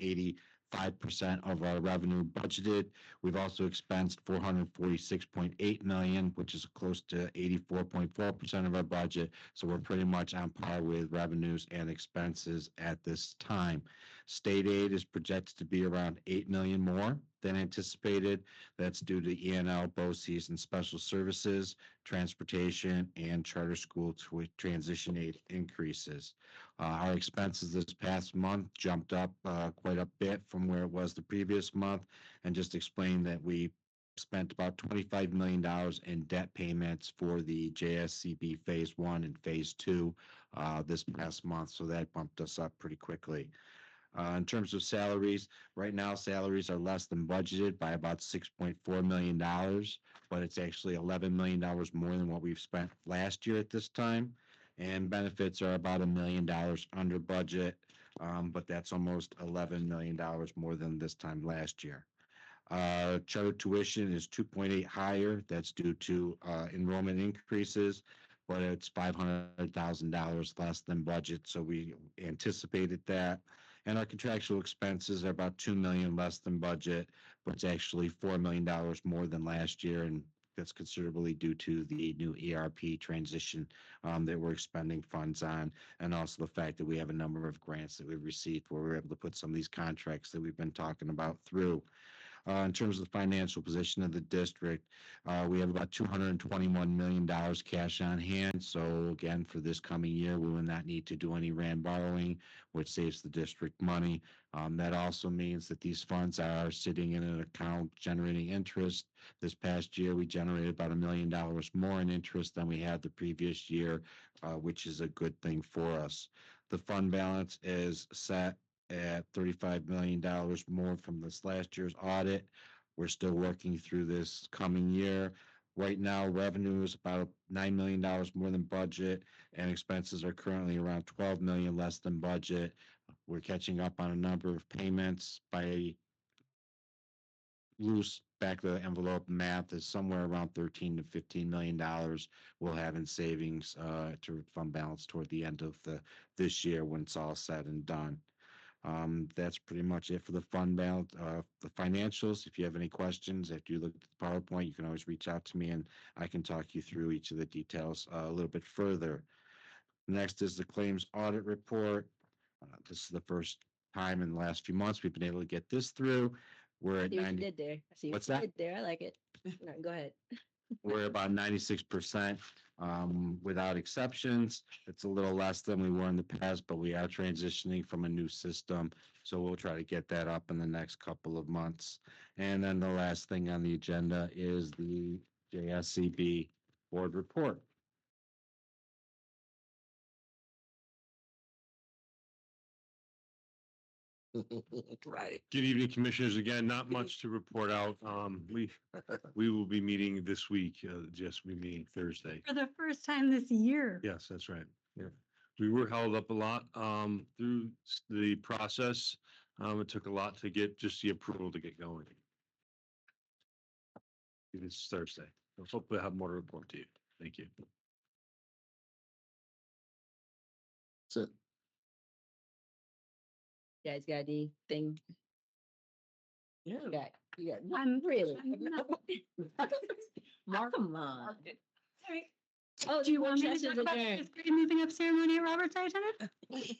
85% of our revenue budgeted. We've also expensed $446.8 million, which is close to 84.4% of our budget. So we're pretty much on par with revenues and expenses at this time. State aid is projected to be around $8 million more than anticipated. That's due to ENL, BOCES, and special services, transportation, and charter school transition aid increases. Our expenses this past month jumped up quite a bit from where it was the previous month, and just explain that we spent about $25 million in debt payments for the JSCB Phase 1 and Phase 2 this past month, so that bumped us up pretty quickly. In terms of salaries, right now salaries are less than budgeted by about $6.4 million, but it's actually $11 million more than what we've spent last year at this time. And benefits are about $1 million under budget, but that's almost $11 million more than this time last year. Charter tuition is 2.8 higher. That's due to enrollment increases, but it's $500,000 less than budget, so we anticipated that. And our contractual expenses are about $2 million less than budget, but it's actually $4 million more than last year, and that's considerably due to the new ERP transition that we're expending funds on, and also the fact that we have a number of grants that we've received where we're able to put some of these contracts that we've been talking about through. In terms of the financial position of the district, we have about $221 million cash on hand. So again, for this coming year, we will not need to do any RAND borrowing, which saves the district money. That also means that these funds are sitting in an account generating interest. This past year, we generated about $1 million more in interest than we had the previous year, which is a good thing for us. The fund balance is set at $35 million more from this last year's audit. We're still working through this coming year. Right now, revenue is about $9 million more than budget, and expenses are currently around $12 million less than budget. We're catching up on a number of payments. By loose back of the envelope math is somewhere around $13 to $15 million we'll have in savings to fund balance toward the end of this year when it's all said and done. That's pretty much it for the fund balance, the financials. If you have any questions, after you look at the PowerPoint, you can always reach out to me and I can talk you through each of the details a little bit further. Next is the claims audit report. This is the first time in the last few months we've been able to get this through. We're at See what you 90. did there. I see what What's you that? did there. I like it. No, go ahead. We're about 96% without exceptions. It's a little less than we were in the past, but we are transitioning from a new system. So we'll try to get that up in the next couple of months. And then the last thing on the agenda is the JSCB board report. Right. Good evening, Commissioners. Again, not much to report out. We will be meeting this week, just we meeting Thursday. For the first time this year. Yes, that's right. Yeah. We were held up a lot through the process. It took a lot to get just the approval to get going. It's Thursday. So hopefully I'll have more to report to you. Thank you. That's it. You guys got anything? Yeah. You got, I'm really? Mark, Come on. Sorry. Oh, Do you want me to sessions talk about adjourned. the fifth grade moving up ceremony at Roberts I attended?